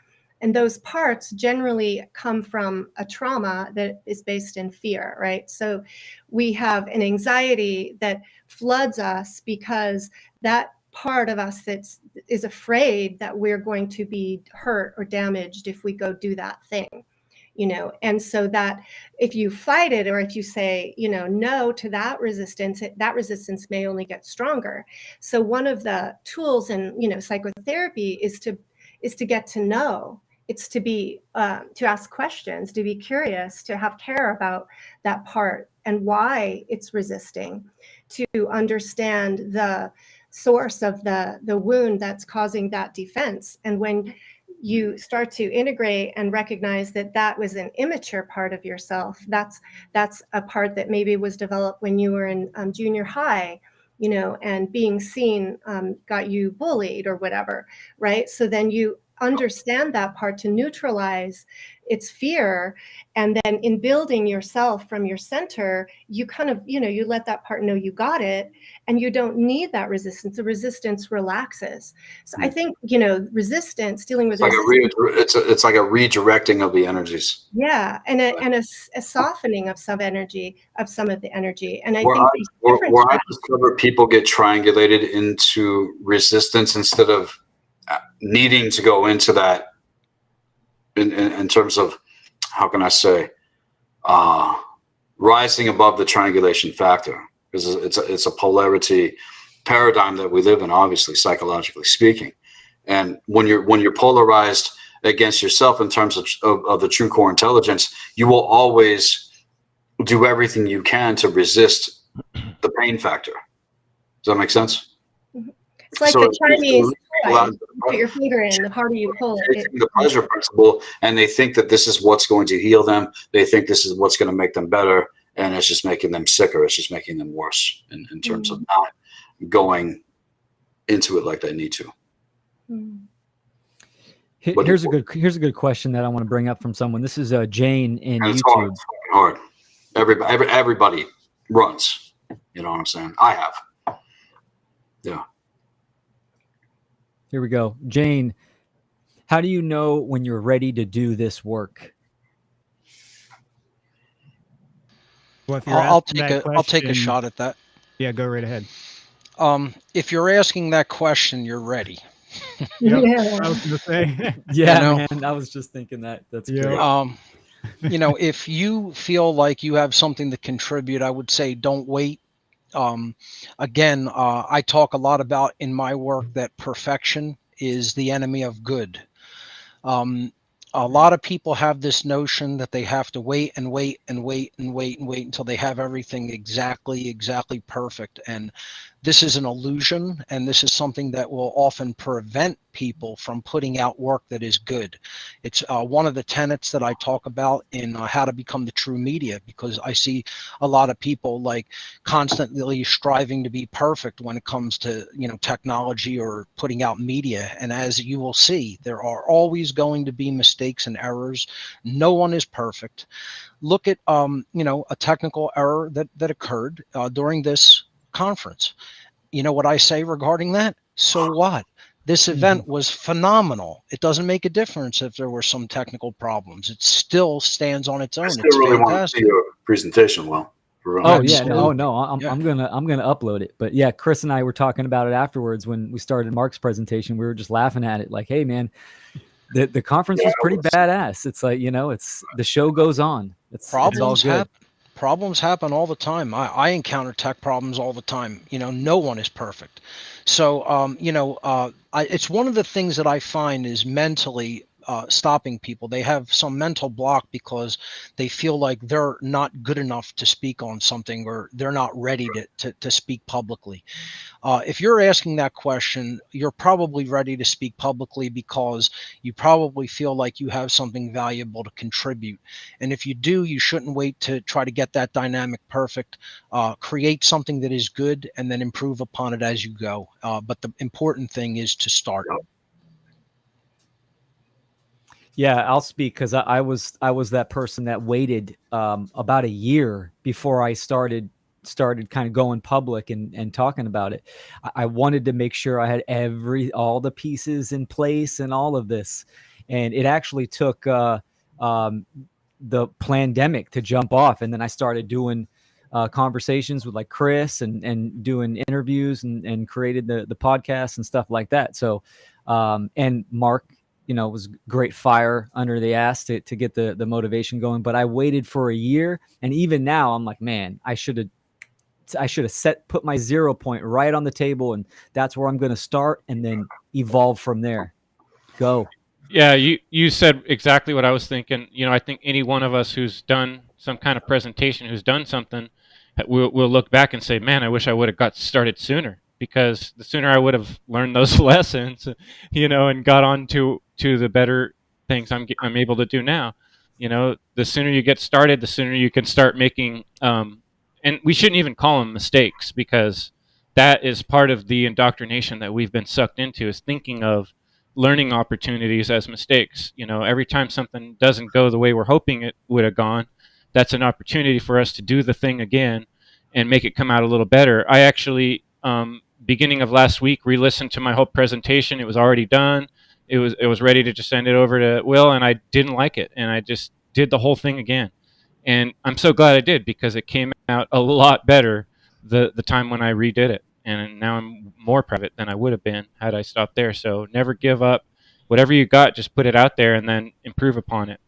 And those parts generally come from a trauma that is based in fear, right? So we have an anxiety that floods us because that part of us that is afraid that we're going to be hurt or damaged if we go do that thing. And so that if you fight it, or if you say, no to that resistance may only get stronger. So one of the tools in, psychotherapy is to get to know. It's to be to ask questions, to be curious, to have care about that part and why it's resisting, to understand the source of the wound that's causing that defense. And when you start to integrate and recognize that that was an immature part of yourself, that's a part that maybe was developed when you were in junior high, you know, and being seen got you bullied or whatever, right? So then you understand that part to neutralize its fear, and then in building yourself from your center, you kind of, you know, you let that part know you got it, and you don't need that resistance. The resistance relaxes. So I think, you know, resistance, dealing with it's like a redirecting of the energies. yeah, and a softening of some energy, of some of the energy. And I Where think I discover people get triangulated into resistance instead of needing to go into that in terms of, how can I say, rising above the triangulation factor, because it's a polarity paradigm that we live in, obviously, psychologically speaking. And when you're polarized against yourself in terms of the true core intelligence, you will always do everything you can to resist the pain factor. Does that make sense? it's like the Chinese toy. You put your finger in, the harder you pull it. The pleasure principle, and they think that this is what's going to heal them. They think this is what's going to make them better, and it's just making them sicker. It's just making them worse in terms of not going into it like they need to. Here's a good question that I want to bring up from someone. This is Jane in YouTube. It's hard. Everybody runs. You know what I'm saying? I have. Yeah. Here we go. Jane, how do you know when you're ready to do this work? Well, if you're I'll asking take a shot at that. Yeah, go right ahead. If you're asking that question, you're ready. Yep, Yeah. I was gonna say. Yeah, You know? man. I was just thinking that. That's Yeah. great. You know, if you feel like you have something to contribute, I would say don't wait. Again, I talk a lot about in my work that perfection is the enemy of good. A lot of people have this notion that they have to wait and wait and wait and wait and wait until they have everything exactly perfect. And this is an illusion, and this is something that will often prevent people from putting out work that is good. It's one of the tenets that I talk about in how to become the true media, because I see a lot of people like constantly striving to be perfect when it comes to, you know, technology or putting out media. And as you will see, there are always going to be mistakes and errors. No one is perfect. Look at you know, a technical error that occurred during this conference. You know what I say regarding that? So what? This event was phenomenal. It doesn't make a difference if there were some technical problems. It still stands on its own. I still It's really want to fantastic. see your presentation, Will. Oh yeah, Absolutely. no, I'm gonna upload it. But yeah, Chris and I were talking about it afterwards when we started Mark's presentation. We were just laughing at it, like, hey man, the conference was pretty badass. It's like, you know, it's the show goes on. It's all good. Problems happen all the time. I encounter tech problems all the time. You know, no one is perfect. So, you know, it's one of the things that I find is mentally stopping people. They have some mental block because they feel like they're not good enough to speak on something, or they're not ready to speak publicly. If you're asking that question, you're probably ready to speak publicly because you probably feel like you have something valuable to contribute. And if you do, you shouldn't wait to try to get that dynamic perfect. Create something that is good and then improve upon it as you go. But the important thing is to start. Yeah, I'll speak because I was that person that waited about a year before I started kind of going public and talking about it. I wanted to make sure I had all the pieces in place and all of this, and it actually took the pandemic to jump off, and then I started doing conversations with like Chris and doing interviews and created the podcast and stuff like that. So and Mark, you know, was great fire under the ass to get the motivation going. But I waited for a year, and even now I'm like, man, I should have put my 0 point right on the table, and that's where I'm going to start, and then evolve from there. Go. Yeah, you said exactly what I was thinking. You know, I think any one of us who's done some kind of presentation who's done something, we'll look back and say, man, I wish I would have got started sooner, because the sooner I would have learned those lessons, and got on to the better things I'm able to do now. The sooner you get started, the sooner you can start making, and we shouldn't even call them mistakes, because that is part of the indoctrination that we've been sucked into, is thinking of learning opportunities as mistakes. Every time something doesn't go the way we're hoping it would have gone, that's an opportunity for us to do the thing again and make it come out a little better. I actually, beginning of last week, re-listened to my whole presentation. It was already done. It was ready to just send it over to Will, and I didn't like it, and I just did the whole thing again. And I'm so glad I did, because it came out a lot better the time when I redid it. And now I'm more proud of it than I would have been had I stopped there. So never give up. Whatever you got, just put it out there and then improve upon it.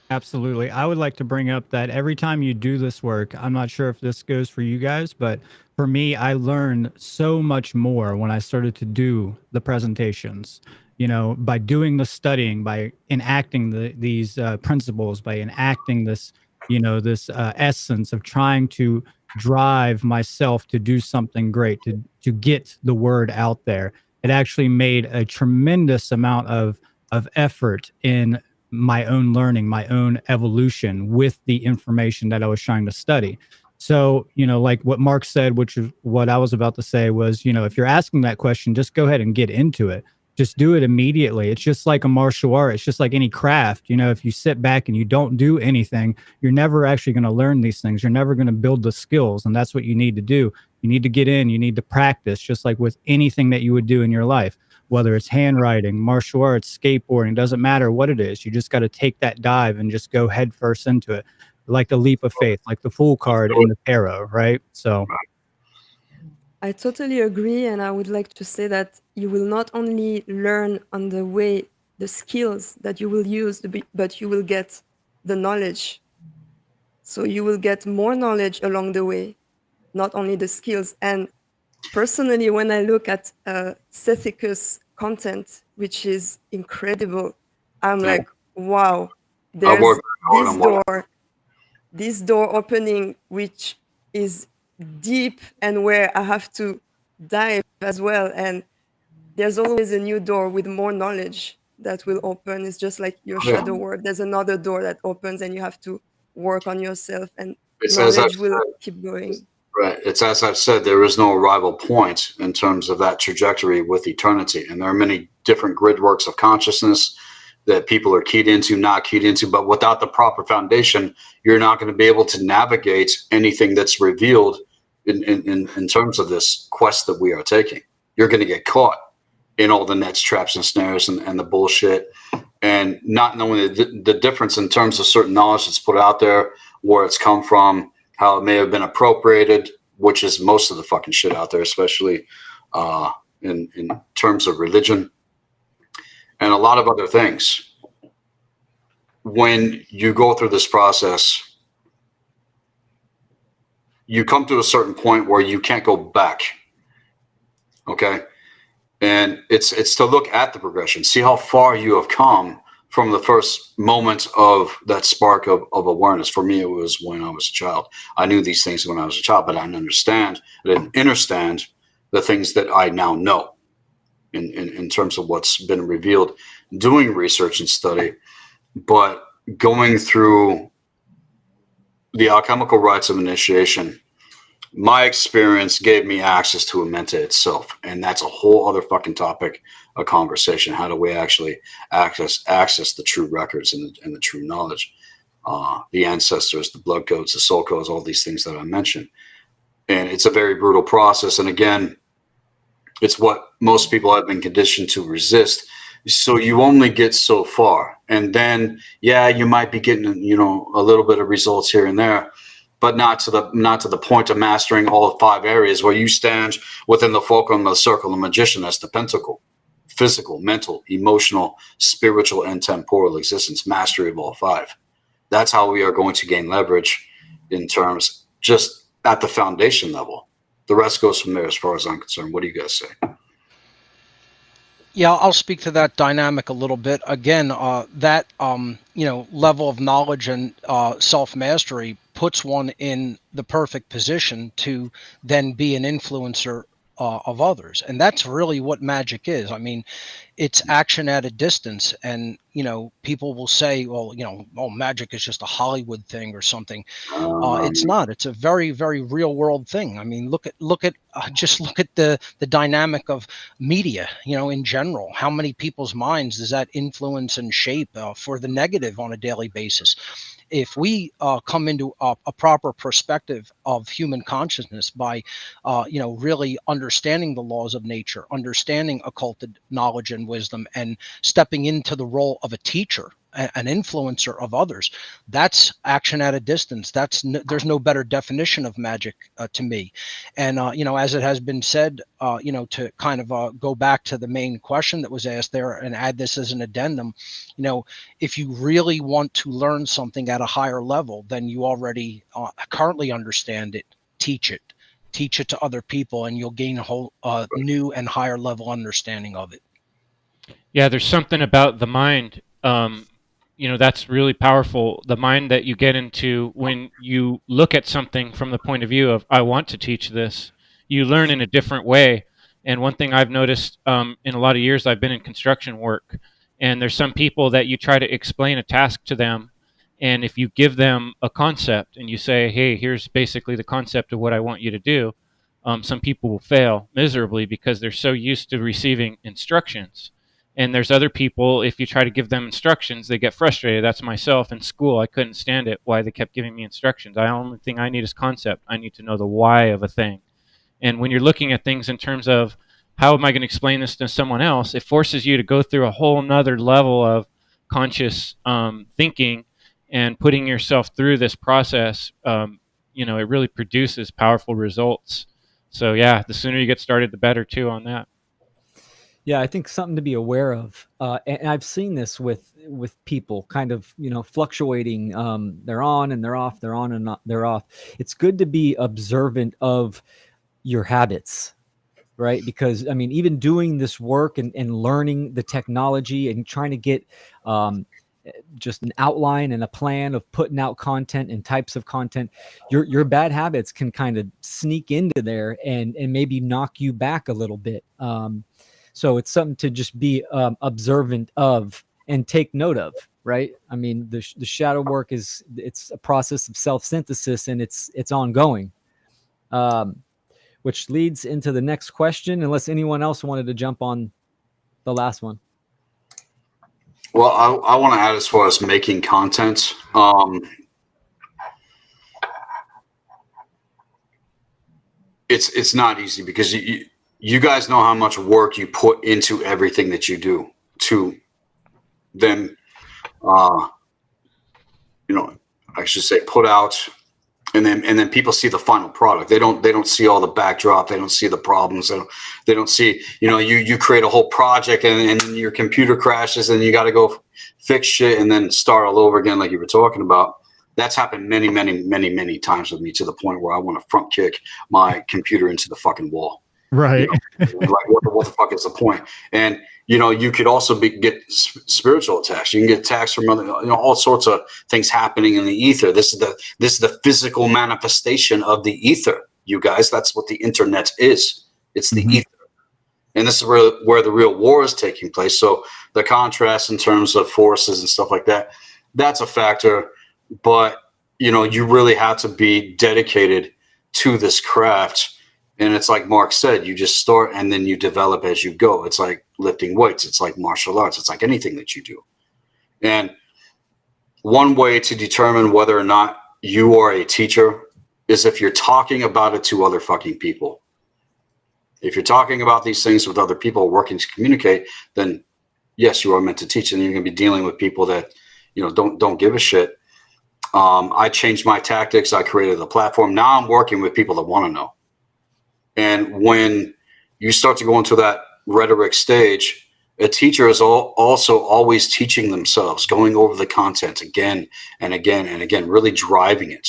Absolutely. I would like to bring up that every time you do this work, I'm not sure if this goes for you guys, but for me, I learned so much more when I started to do the presentations. By doing the studying, by enacting these principles, by enacting this, this essence of trying to drive myself to do something great, to get the word out there. It actually made a tremendous amount of effort in my own learning, my own evolution with the information that I was trying to study. So, like what Mark said, which is what I was about to say, was, if you're asking that question, just go ahead and get into it. Just do it immediately. It's just like a martial art. It's just like any craft. If you sit back and you don't do anything, you're never actually going to learn these things. You're never going to build the skills. And that's what you need to do. You need to get in. You need to practice, just like with anything that you would do in your life, whether it's handwriting, martial arts, skateboarding, doesn't matter what it is. You just got to take that dive and just go head first into it. Like the leap of faith, like the Fool card in the tarot, right? So I totally agree. And I would like to say that you will not only learn on the way the skills that you will use, but you will get the knowledge. So you will get more knowledge along the way, not only the skills. And personally, when I look at Sethicus content, which is incredible, I'm like, wow, there's this door opening, which is deep and where I have to dive as well. And there's always a new door with more knowledge that will open. It's just like your shadow work. There's another door that opens and you have to work on yourself, and knowledge will keep going. Right. It's as I've said, there is no arrival point in terms of that trajectory with eternity. And there are many different grid works of consciousness that people are keyed into, not keyed into. But without the proper foundation, you're not going to be able to navigate anything that's revealed in terms of this quest that we are taking. You're going to get caught in all the nets, traps, and snares and the bullshit. And not knowing the difference in terms of certain knowledge that's put out there, where it's come from, how it may have been appropriated, which is most of the fucking shit out there, especially in terms of religion and a lot of other things. When you go through this process, you come to a certain point where you can't go back. Okay. And it's to look at the progression, see how far you have come from the first moment of that spark of awareness. For me, it was when I was a child. I knew these things when I was a child, but I didn't understand the things that I now know in terms of what's been revealed, doing research and study, but going through the alchemical rites of initiation. My experience gave me access to Amenta itself, and that's a whole other fucking topic of conversation. How do we actually access the true records and the true knowledge, the ancestors, the blood codes, the soul codes, all these things that I mentioned. And it's a very brutal process. And again, it's what most people have been conditioned to resist. So you only get so far, and then you might be getting a little bit of results here and there, but not to the point of mastering all 5 areas where you stand within the fulcrum of the circle of the magician. That's the pentacle: physical, mental, emotional, spiritual, and temporal existence. Mastery of all 5. That's how we are going to gain leverage in terms just at the foundation level. The rest goes from there as far as I'm concerned. What do you guys say? Yeah, I'll speak to that dynamic a little bit. Again, that level of knowledge and self-mastery puts one in the perfect position to then be an influencer of others. And that's really what magic is. I mean, it's action at a distance. And, people will say, well, oh, magic is just a Hollywood thing or something. It's not. It's a very, very real world thing. I mean, look at just look at the dynamic of media. In general, how many people's minds does that influence and shape for the negative on a daily basis? If we come into a proper perspective of human consciousness by, really understanding the laws of nature, understanding occulted knowledge and wisdom, and stepping into the role of a teacher, an influencer of others, that's action at a distance. There's no better definition of magic to me. And as it has been said, to kind of go back to the main question that was asked there and add this as an addendum, if you really want to learn something at a higher level than you already currently understand it, teach it to other people, and you'll gain a whole new and higher level understanding of it. Yeah, there's something about the mind, that's really powerful. The mind that you get into when you look at something from the point of view of, I want to teach this, you learn in a different way. And one thing I've noticed in a lot of years, I've been in construction work, and there's some people that you try to explain a task to them. And if you give them a concept and you say, hey, here's basically the concept of what I want you to do, some people will fail miserably because they're so used to receiving instructions. And there's other people, if you try to give them instructions, they get frustrated. That's myself in school. I couldn't stand it, why they kept giving me instructions. The only thing I need is concept. I need to know the why of a thing. And when you're looking at things in terms of, how am I going to explain this to someone else, it forces you to go through a whole nother level of conscious thinking and putting yourself through this process. It really produces powerful results. So yeah, the sooner you get started, the better too on that. Yeah, I think something to be aware of, and I've seen this with people kind of, fluctuating. They're on and they're off, they're on and they're off. It's good to be observant of your habits, right? Because, I mean, even doing this work and learning the technology and trying to get just an outline and a plan of putting out content and types of content, your bad habits can kind of sneak into there and maybe knock you back a little bit. So it's something to just be observant of and take note of, right? I mean, the shadow work it's a process of self-synthesis, and it's ongoing, which leads into the next question, unless anyone else wanted to jump on the last one. Well, I want to add, as far as making content, it's not easy, because you guys know how much work you put into everything that you do to then, I should say, put out, and then people see the final product. They don't see all the backdrop. They don't see the problems. They don't see, you create a whole project and then your computer crashes and you got to go fix shit and then start all over again, like you were talking about. That's happened many, many, many, many times with me, to the point where I want to front kick my computer into the fucking wall. Right. Like, what the fuck is the point? And you could also get spiritual attacks. You can get attacks from other, all sorts of things happening in the ether. This is the physical manifestation of the ether, you guys. That's what the internet is. It's the ether, and this is where the real war is taking place. So the contrast in terms of forces and stuff like that, that's a factor. But you really have to be dedicated to this craft. And it's like Mark said, you just start and then you develop as you go. It's like lifting weights. It's like martial arts. It's like anything that you do. And one way to determine whether or not you are a teacher is if you're talking about it to other fucking people. If you're talking about these things with other people, working to communicate, then yes, you are meant to teach. And you're going to be dealing with people that, don't give a shit. I changed my tactics. I created a platform. Now I'm working with people that want to know. And when you start to go into that rhetoric stage, a teacher is also always teaching themselves, going over the content again and again and again, really driving it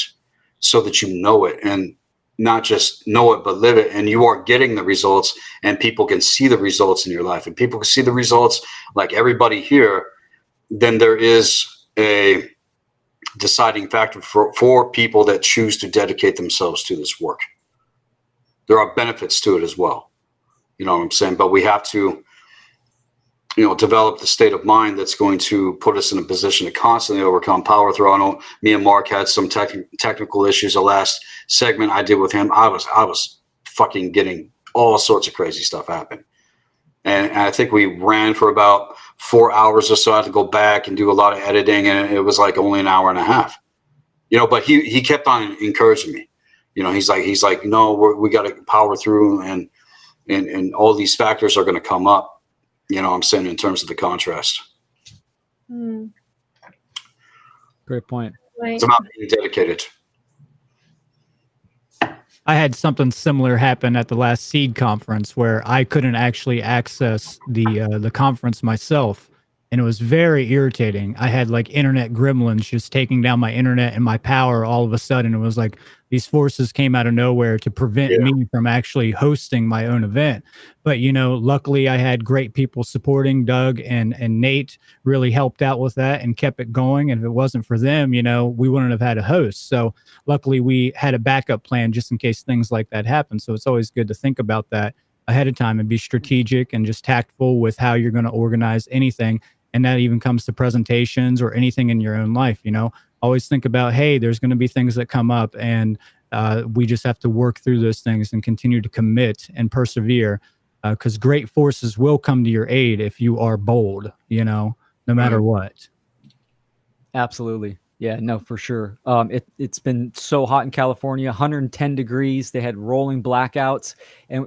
so that you know it. And not just know it, but live it. And you are getting the results, and people can see the results in your life, and people can see the results like everybody here. Then there is a deciding factor for people that choose to dedicate themselves to this work. There are benefits to it as well. You know what I'm saying? But we have to, develop the state of mind that's going to put us in a position to constantly overcome, power through. I know me and Mark had some technical issues. The last segment I did with him, I was fucking getting all sorts of crazy stuff happen. And I think we ran for about 4 hours or so. I had to go back and do a lot of editing, and it was like only an hour and a half. But he kept on encouraging me. He's like, no, we got to power through, and all these factors are going to come up. I'm saying, in terms of the contrast. Great point. Right. It's about being dedicated. I had something similar happen at the last Seed conference where I couldn't actually access the conference myself, and it was very irritating. I had like internet gremlins just taking down my internet and my power all of a sudden. It was like these forces came out of nowhere to prevent me from actually hosting my own event. But luckily I had great people supporting. Doug and Nate really helped out with that and kept it going. And if it wasn't for them, we wouldn't have had a host. So luckily we had a backup plan just in case things like that happen. So it's always good to think about that ahead of time and be strategic and just tactful with how you're going to organize anything. And that even comes to presentations or anything in your own life. Always think about, hey, there's going to be things that come up, and we just have to work through those things and continue to commit and persevere, because great forces will come to your aid if you are bold, no matter what. Absolutely. Yeah, no, for sure. It's been so hot in California, 110 degrees. They had rolling blackouts, and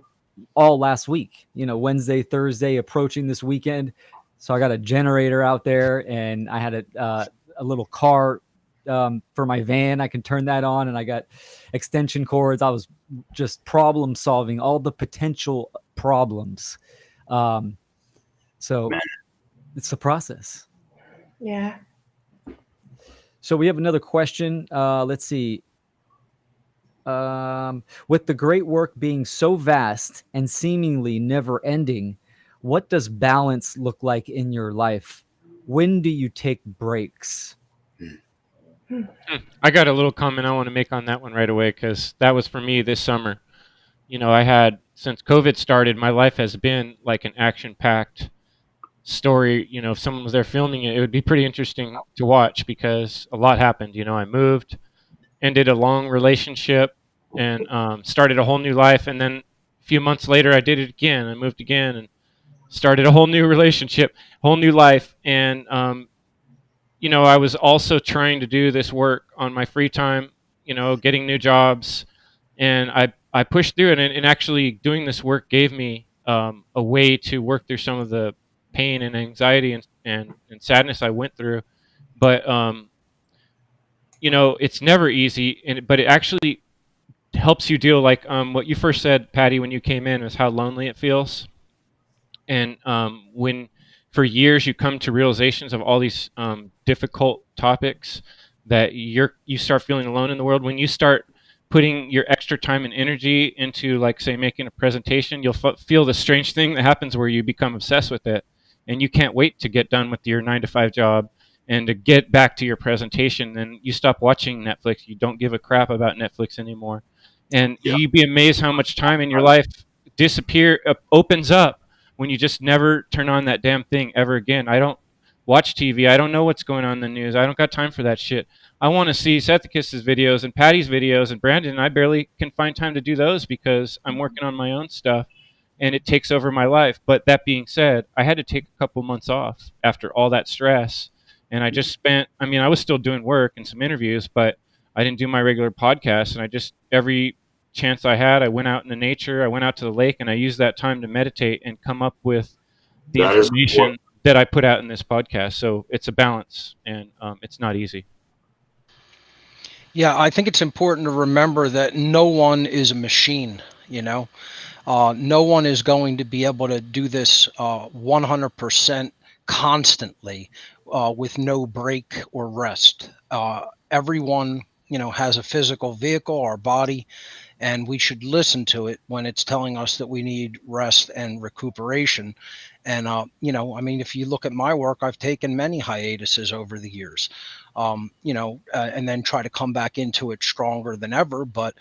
all last week, Wednesday, Thursday, approaching this weekend. So I got a generator out there, and I had a little car for my van. I can turn that on, and I got extension cords. I was just problem solving all the potential problems. So it's a process. Yeah. So we have another question. Let's see. With the great work being so vast and seemingly never ending, what does balance look like in your life? When do you take breaks? I got a little comment I want to make on that one right away, because that was for me this summer. I had, since COVID started, my life has been like an action-packed story. If someone was there filming it, it would be pretty interesting to watch, because a lot happened. I moved, ended a long relationship, and started a whole new life. And then a few months later, I did it again. I moved again and started a whole new relationship, whole new life. And, I was also trying to do this work on my free time, getting new jobs. And I pushed through it. And actually doing this work gave me a way to work through some of the pain and anxiety and sadness I went through. But, it's never easy. But it actually helps you deal, like what you first said, Patty, when you came in, is how lonely it feels. And when for years you come to realizations of all these difficult topics, that you start feeling alone in the world. When you start putting your extra time and energy into, like, say, making a presentation, you'll feel the strange thing that happens where you become obsessed with it, and you can't wait to get done with your 9-to-5 job and to get back to your presentation. Then you stop watching Netflix. You don't give a crap about Netflix anymore. And you'd be amazed how much time in your life opens up when you just never turn on that damn thing ever again. I don't watch TV. I don't know what's going on in the news. I don't got time for that shit. I want to see Sethicus's videos and Patty's videos and Brandon, and I barely can find time to do those because I'm working on my own stuff and it takes over my life. But that being said, I had to take a couple months off after all that stress. And I just I was still doing work and some interviews, but I didn't do my regular podcast. And I just, every chance I had, I went out in the nature, I went out to the lake, and I used that time to meditate and come up with the information that I put out in this podcast. So it's a balance, and it's not easy. Yeah, I think it's important to remember that no one is a machine, no one is going to be able to do this 100% constantly with no break or rest. Everyone, has a physical vehicle, our body, and we should listen to it when it's telling us that we need rest and recuperation. And I mean, if you look at my work, I've taken many hiatuses over the years, and then try to come back into it stronger than ever. But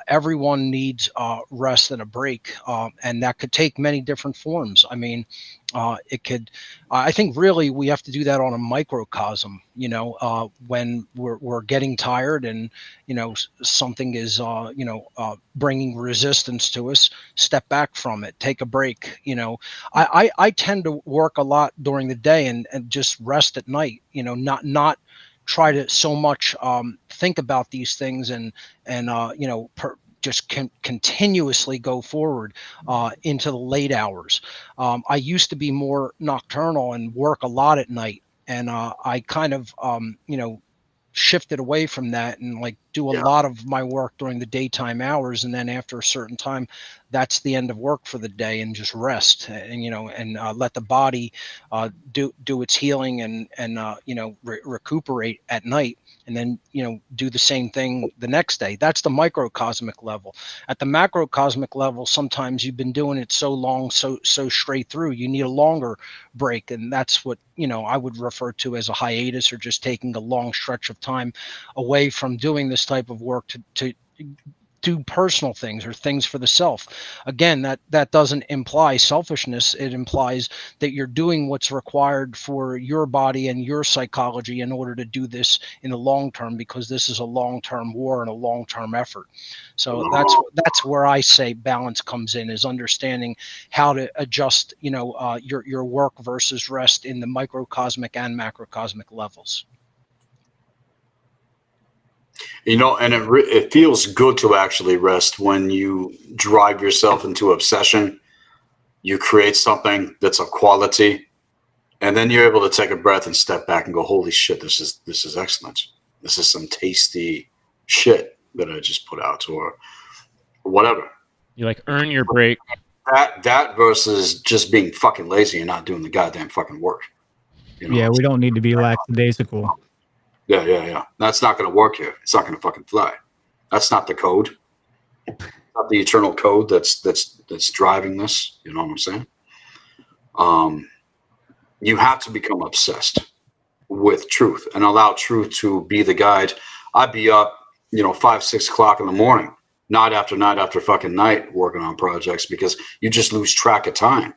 everyone needs rest and a break, and that could take many different forms. I mean, it could. I think really we have to do that on a microcosm. When we're getting tired and something is bringing resistance to us, step back from it, take a break. I tend to work a lot during the day and just rest at night. Not try to so much think about these things and just continuously go forward into the late hours. I used to be more nocturnal and work a lot at night, and I kind of shifted away from that and like do a lot of my work during the daytime hours, and then after a certain time, that's the end of work for the day, and just rest and let the body do its healing and recuperate at night, and then do the same thing the next day. That's the microcosmic level. At the macrocosmic level, sometimes you've been doing it so long, so straight through, you need a longer break, and that's what I would refer to as a hiatus, or just taking a long stretch of time away from doing this type of work to do personal things or things for the self. Again, that doesn't imply selfishness. It implies that you're doing what's required for your body and your psychology in order to do this in the long term, because this is a long-term war and a long-term effort. So that's where I say balance comes in, is understanding how to adjust your work versus rest in the microcosmic and macrocosmic levels. And it feels good to actually rest when you drive yourself into obsession. You create something that's of quality, and then you're able to take a breath and step back and go, "Holy shit, this is excellent. This is some tasty shit that I just put out," or whatever. You like earn your break. That versus just being fucking lazy and not doing the goddamn fucking work. Yeah, we don't need to be lackadaisical. Yeah. That's not going to work here. It's not going to fucking fly. That's not the code. It's not the eternal code that's driving this. You know what I'm saying? You have to become obsessed with truth and allow truth to be the guide. I'd be up, 5, 6 o'clock in the morning, night after fucking night, working on projects, because you just lose track of time.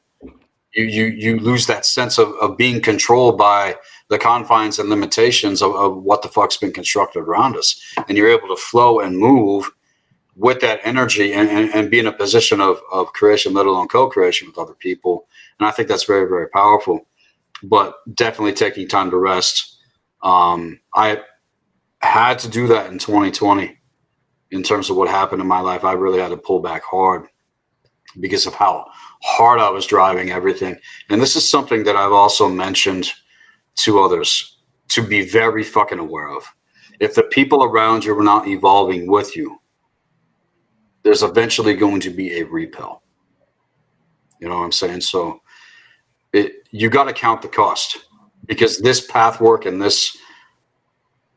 You lose that sense of being controlled by the confines and limitations of what the fuck's been constructed around us. And you're able to flow and move with that energy and be in a position of creation, let alone co-creation with other people. And I think that's very, very powerful. But definitely taking time to rest. I had to do that in 2020 in terms of what happened in my life. I really had to pull back hard because of how hard I was driving everything. And this is something that I've also mentioned to others to be very fucking aware of. If the people around you are not evolving with you, there's eventually going to be a repel. You know what I'm saying? So you got to count the cost, because this path work and this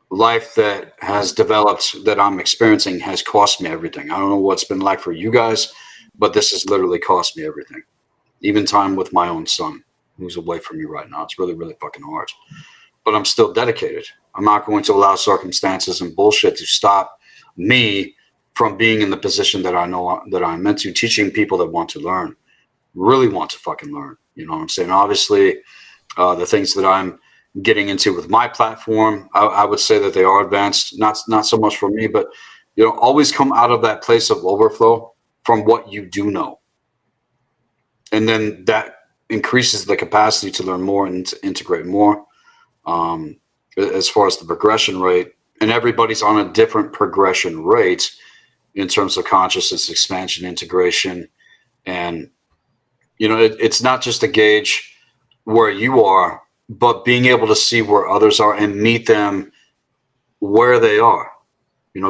life that has developed that I'm experiencing has cost me everything. I don't know what's been like for you guys, but this has literally cost me everything. Even time with my own son, who's away from me right now. It's really, really fucking hard. But I'm still dedicated. I'm not going to allow circumstances and bullshit to stop me from being in the position that I know that I'm meant to, teaching people that want to learn, really want to fucking learn. You know what I'm saying? Obviously, the things that I'm getting into with my platform, I would say that they are advanced. Not so much for me, but always come out of that place of overflow from what you do know. And then that increases the capacity to learn more and to integrate more. As far as the progression rate, and everybody's on a different progression rate in terms of consciousness expansion, integration. And, it's not just a gauge where you are, but being able to see where others are and meet them where they are.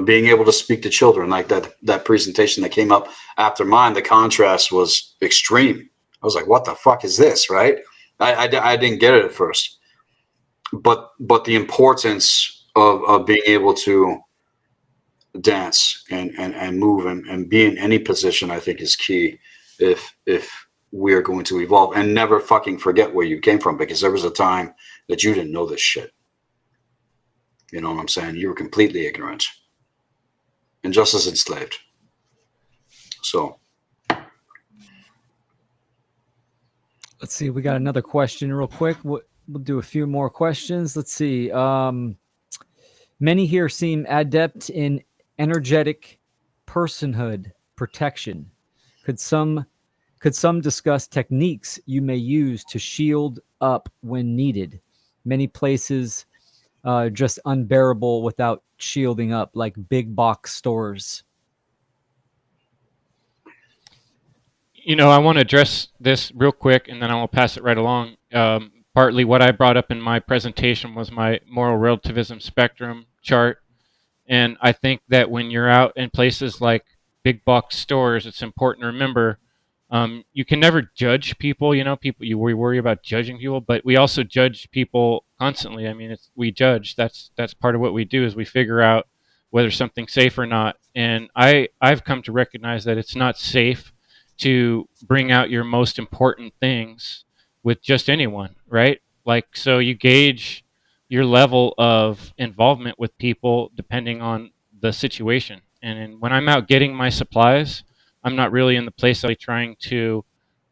Being able to speak to children, like that presentation that came up after mine, the contrast was extreme. I was like, what the fuck is this, right? I didn't get it at first. But the importance of being able to dance and move and be in any position, I think is key if we're going to evolve. And never fucking forget where you came from, because there was a time that you didn't know this shit. You know what I'm saying? You were completely ignorant and just as enslaved. So let's see. We got another question real quick. We'll do a few more questions. Let's see. Many here seem adept in energetic personhood protection. Could some discuss techniques you may use to shield up when needed? Many places just unbearable without shielding up, like big box stores. You know, I want to address this real quick, and then I will pass it right along. Partly what I brought up in my presentation was my moral relativism spectrum chart. And I think that when you're out in places like big box stores, it's important to remember you can never judge people. You know, we worry about judging people, but we also judge people constantly. I mean, we judge. That's part of what we do, is we figure out whether something's safe or not. And I've come to recognize that it's not safe to bring out your most important things with just anyone, right? Like, so you gauge your level of involvement with people depending on the situation. And when I'm out getting my supplies, I'm not really in the place of trying to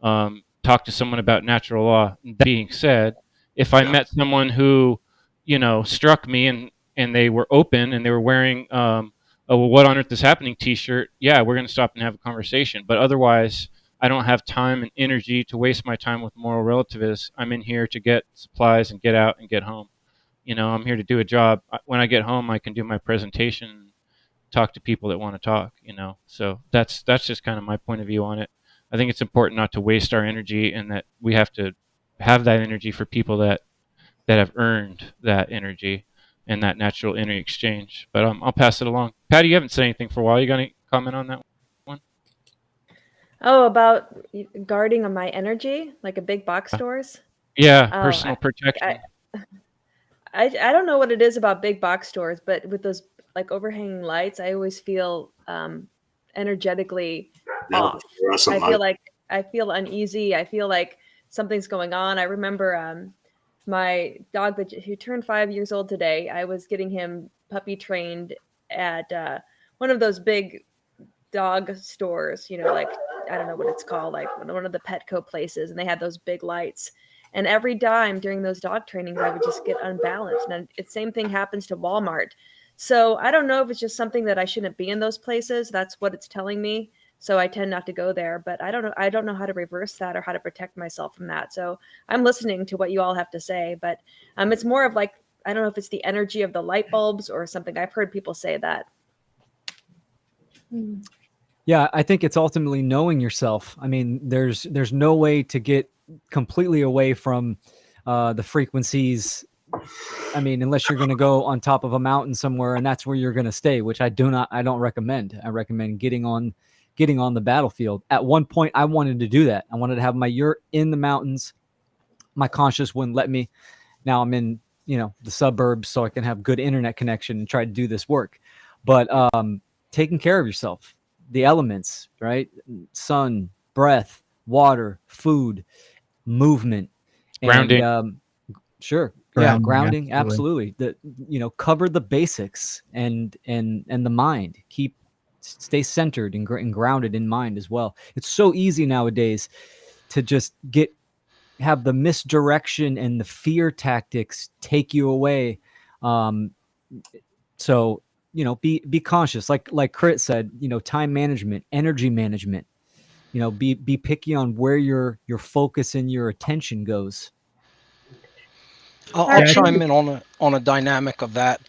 talk to someone about natural law. That being said, if I met someone who, you know, struck me and they were open and they were wearing a "Well, what on earth is happening" T-shirt, yeah, we're going to stop and have a conversation. But otherwise, I don't have time and energy to waste my time with moral relativists. I'm in here to get supplies and get out and get home. You know, I'm here to do a job. When I get home, I can do my presentation, talk to people that want to talk, you know. So that's just kind of my point of view on it. I think it's important not to waste our energy, and that we have to have that energy for people that have earned that energy and that natural energy exchange. But I'll pass it along. Patty, you haven't said anything for a while. You got any comment on that one? Oh, about guarding on my energy, like a big box stores? Yeah, Oh, personal protection. I don't know what it is about big box stores, but with those like overhanging lights, I always feel energetically off. I feel uneasy. I feel like something's going on. I remember my dog who turned 5 years old today. I was getting him puppy trained at one of those big dog stores, you know, like, I don't know what it's called, like one of the Petco places, and they had those big lights. And every time during those dog trainings, I would just get unbalanced. And the same thing happens to Walmart. So I don't know if it's just something that I shouldn't be in those places. That's what it's telling me. So I tend not to go there. But I don't know how to reverse that or how to protect myself from that. So I'm listening to what you all have to say. But it's more of like, I don't know if it's the energy of the light bulbs or something. I've heard people say that. Yeah, I think it's ultimately knowing yourself. I mean, there's no way to get completely away from the frequencies. I mean, unless you're going to go on top of a mountain somewhere and that's where you're going to stay, which I don't recommend. I recommend getting on the battlefield. At one point, I wanted to do that. I wanted to have my yurt in the mountains. My conscience wouldn't let me. Now I'm in, you know, the suburbs, so I can have good internet connection and try to do this work. But taking care of yourself, the elements, right? Sun, breath, water, food, movement, Grounding. And sure. Grounding, absolutely. Cover the basics and the mind. Stay centered and grounded in mind as well. It's so easy nowadays to just have the misdirection and the fear tactics take you away. So, you know, be conscious, like Crit said, you know, time management, energy management, you know, be picky on where your focus and your attention goes. I'll chime in on a dynamic of that.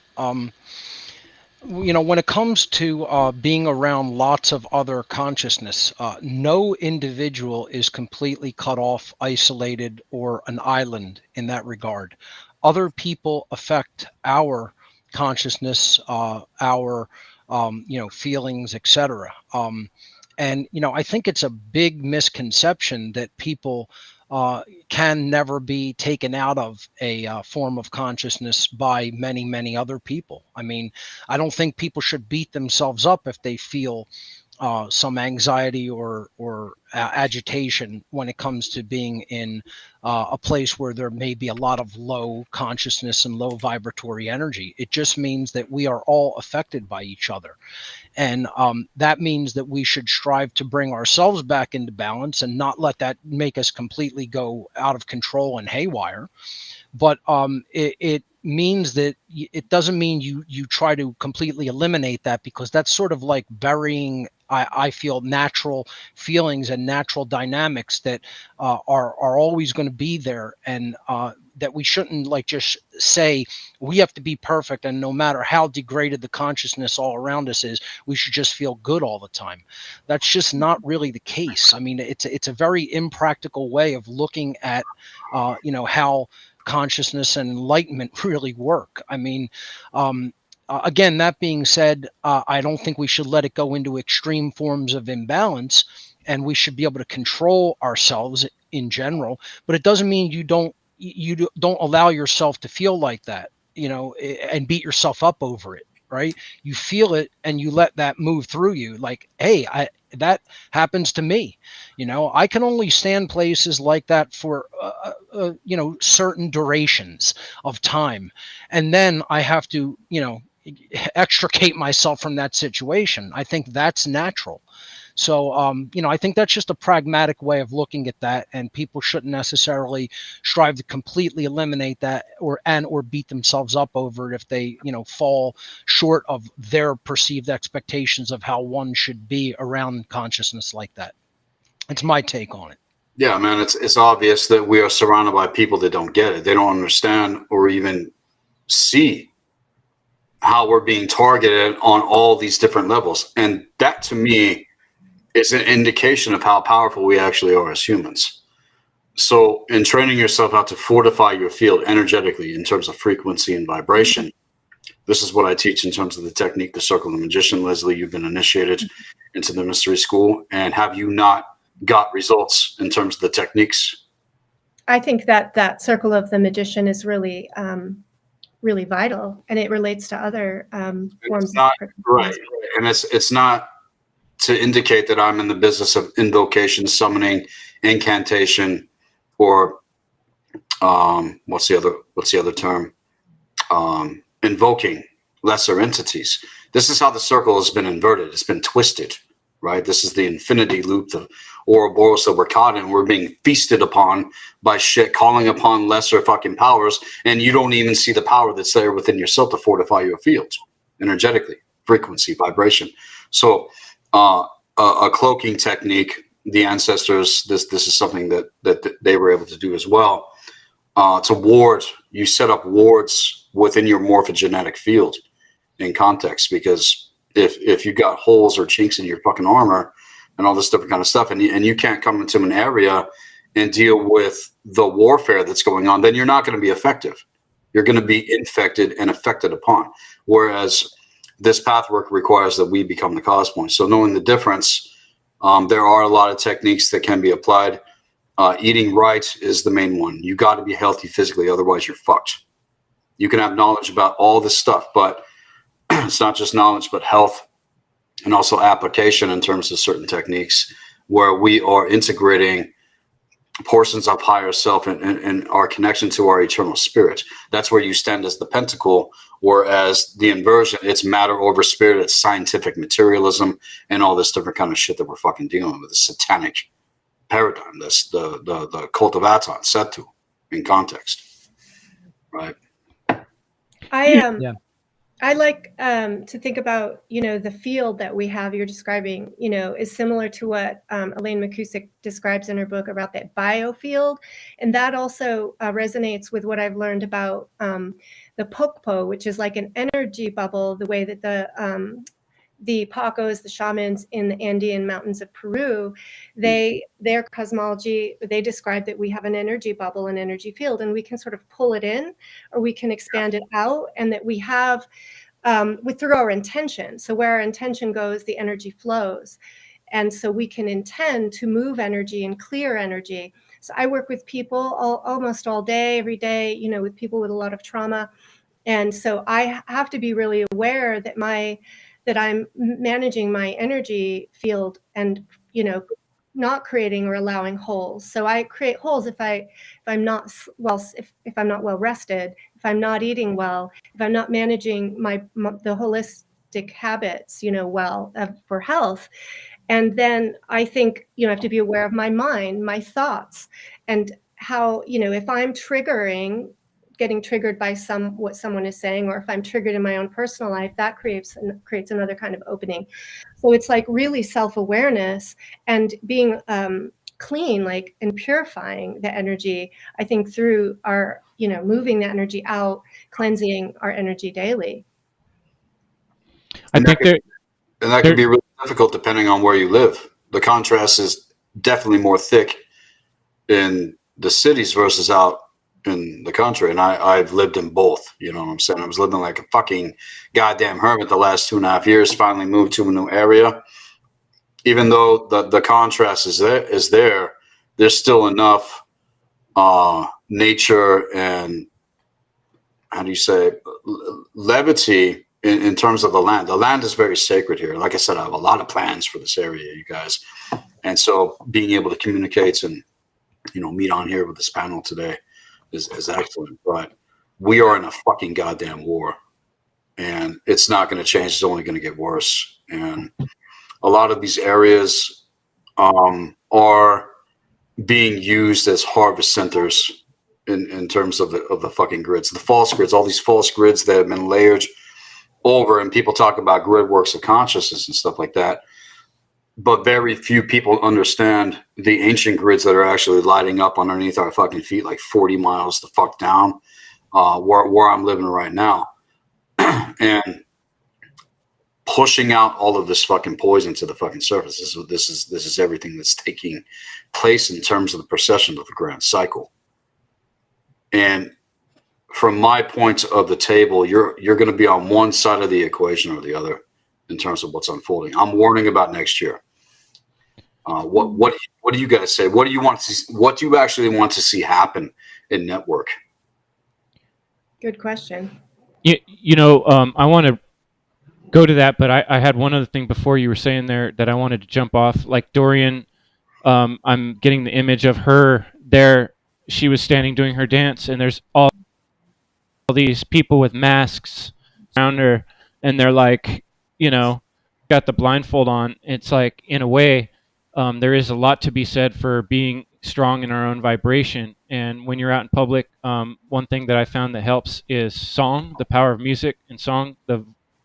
You know, when it comes to being around lots of other consciousness, no individual is completely cut off, isolated, or an island in that regard. Other people affect our consciousness, our feelings, etc. And you know, I think it's a big misconception that people can never be taken out of a form of consciousness by many, many other people. I mean, I don't think people should beat themselves up if they feel some anxiety or agitation when it comes to being in a place where there may be a lot of low consciousness and low vibratory energy. It just means that we are all affected by each other. And that means that we should strive to bring ourselves back into balance and not let that make us completely go out of control and haywire. But it means that it doesn't mean you try to completely eliminate that, because that's sort of like burying, I feel, natural feelings and natural dynamics that are always going to be there, and that we shouldn't like just say we have to be perfect, and no matter how degraded the consciousness all around us is, we should just feel good all the time. That's just not really the case. I mean, it's a very impractical way of looking at how consciousness and enlightenment really work. I mean, again, that being said, I don't think we should let it go into extreme forms of imbalance, and we should be able to control ourselves in general. But it doesn't mean you don't allow yourself to feel like that, and beat yourself up over it. Right? You feel it and you let that move through you. Like, hey, that happens to me. I can only stand places like that for certain durations of time, and then I have to extricate myself from that situation. I think that's natural. So I think that's just a pragmatic way of looking at that, and people shouldn't necessarily strive to completely eliminate that or beat themselves up over it if they fall short of their perceived expectations of how one should be around consciousness like that. It's my take on it. Yeah, man, it's obvious that we are surrounded by people that don't get it. They don't understand or even see how we're being targeted on all these different levels. And that, to me, is an indication of how powerful we actually are as humans. So in training yourself how to fortify your field energetically in terms of frequency and vibration, this is what I teach in terms of the technique, the Circle of the Magician. Leslie, you've been initiated into the mystery school, and have you not got results in terms of the techniques? I think that Circle of the Magician is really, really vital, and it relates to other forms of right. And it's not to indicate that I'm in the business of invocation, summoning, incantation, or what's the other term? Invoking lesser entities. This is how the circle has been inverted. It's been twisted, right? This is the infinity loop, the Ouroboros that we're caught in. We're being feasted upon by shit, calling upon lesser fucking powers, and you don't even see the power that's there within yourself to fortify your field energetically, frequency, vibration. So a cloaking technique, the ancestors, this is something that they were able to do as well. To ward, you set up wards within your morphogenetic field in context, because if you got holes or chinks in your fucking armor and all this different kind of stuff, and you can't come into an area and deal with the warfare that's going on, then you're not going to be effective. You're going to be infected and affected upon. Whereas this path work requires that we become the cause point. So knowing the difference, there are a lot of techniques that can be applied. Eating right is the main one. You got to be healthy physically, otherwise you're fucked. You can have knowledge about all this stuff, but it's not just knowledge, but health and also application in terms of certain techniques where we are integrating portions of higher self and our connection to our eternal spirit. That's where you stand as the pentacle, whereas the inversion, it's matter over spirit, it's scientific materialism and all this different kind of shit that we're fucking dealing with, the satanic paradigm, this the cult of Aton, Setu, in context, right? I like to think about, the field that we have, you're describing, is similar to what Elaine McCusick describes in her book about that biofield. And that also resonates with what I've learned about the Pokpo, which is like an energy bubble, the way that the Pacos, the shamans in the Andean mountains of Peru, their cosmology, they describe that we have an energy bubble, an energy field, and we can sort of pull it in or we can expand it out, and that we have through our intention. So where our intention goes, the energy flows. And so we can intend to move energy and clear energy. So I work with people almost all day, every day, you know, with people with a lot of trauma. And so I have to be really aware that I'm managing my energy field and, you know, not creating or allowing holes. So I create holes if I'm not well, if I'm not well rested, if I'm not eating well, if I'm not managing the holistic habits, you know, well for health. And then I think, you know, I have to be aware of my mind, my thoughts, and how, you know, if I'm getting triggered by what someone is saying, or if I'm triggered in my own personal life, that creates another kind of opening. So it's like really self-awareness and being clean, like, and purifying the energy, I think, through our, you know, moving the energy out, cleansing our energy daily. I think that can be really difficult depending on where you live. The contrast is definitely more thick in the cities versus out in the country. And I've lived in both, you know what I'm saying? I was living like a fucking goddamn hermit the last 2.5 years, finally moved to a new area. Even though the contrast is there, there's still enough nature and, how do you say, levity in terms of the land. The land is very sacred here. Like I said, I have a lot of plans for this area, you guys. And so being able to communicate and, you know, meet on here with this panel today is excellent. But we are in a fucking goddamn war. And it's not going to change. It's only going to get worse. And a lot of these areas are being used as harvest centers in terms of the fucking grids, the false grids, all these false grids that have been layered over, and people talk about grid works of consciousness and stuff like that. But very few people understand the ancient grids that are actually lighting up underneath our fucking feet, like 40 miles the fuck down, where I'm living right now. And pushing out all of this fucking poison to the fucking surface. This is everything that's taking place in terms of the procession of the grand cycle. And from my point of the table, you're going to be on one side of the equation or the other in terms of what's unfolding. I'm warning about next year. What do you guys say? What do you want to see, what do you actually want to see happen in network? Good question. You know, I want to go to that, but I had one other thing before you were saying there that I wanted to jump off. Like Dorian, I'm getting the image of her there. She was standing doing her dance, and there's all these people with masks around her, and they're like, you know, got the blindfold on. It's like, in a way, there is a lot to be said for being strong in our own vibration. And when you're out in public, one thing that I found that helps is song, the power of music and song.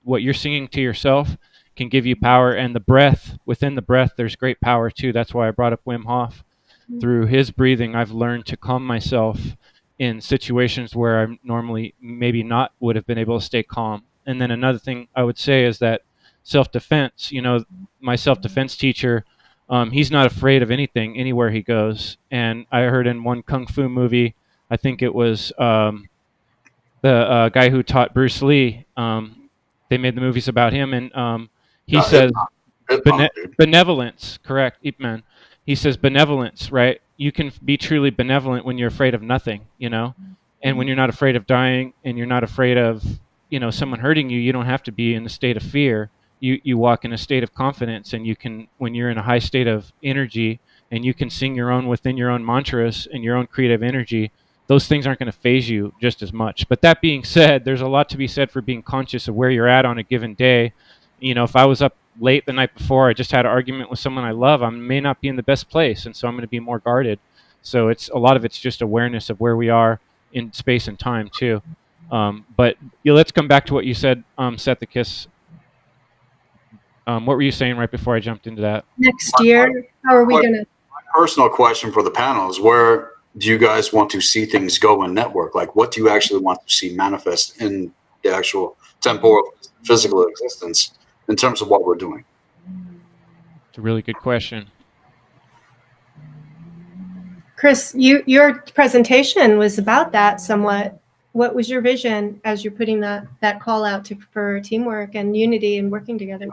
What you're singing to yourself can give you power, and the breath, within the breath, there's great power too. That's why I brought up Wim Hof. Through his breathing, I've learned to calm myself in situations where I normally maybe not would have been able to stay calm. And then another thing I would say is that self-defense, you know, my self-defense teacher, he's not afraid of anything anywhere he goes. And I heard in one Kung Fu movie, I think it was the guy who taught Bruce Lee, they made the movies about him, and he says benevolence, correct, Ip Man. He says benevolence, right? You can be truly benevolent when you're afraid of nothing, you know? And when you're not afraid of dying and you're not afraid of, you know, someone hurting you, you don't have to be in a state of fear. You walk in a state of confidence, and you can, when you're in a high state of energy and you can sing within your own mantras and your own creative energy, those things aren't going to phase you just as much. But that being said, there's a lot to be said for being conscious of where you're at on a given day. You know, if I was up late the night before, I just had an argument with someone I love, I may not be in the best place, and so I'm going to be more guarded. So it's a lot of it's just awareness of where we are in space and time too. But let's come back to what you said, Sethicus. What were you saying right before I jumped into that? Next year, how are we going to? My personal question for the panel is, where do you guys want to see things go in network? Like, what do you actually want to see manifest in the actual temporal physical existence in terms of what we're doing? It's a really good question. Chris, your presentation was about that somewhat. What was your vision as you're putting that call out for teamwork and unity and working together?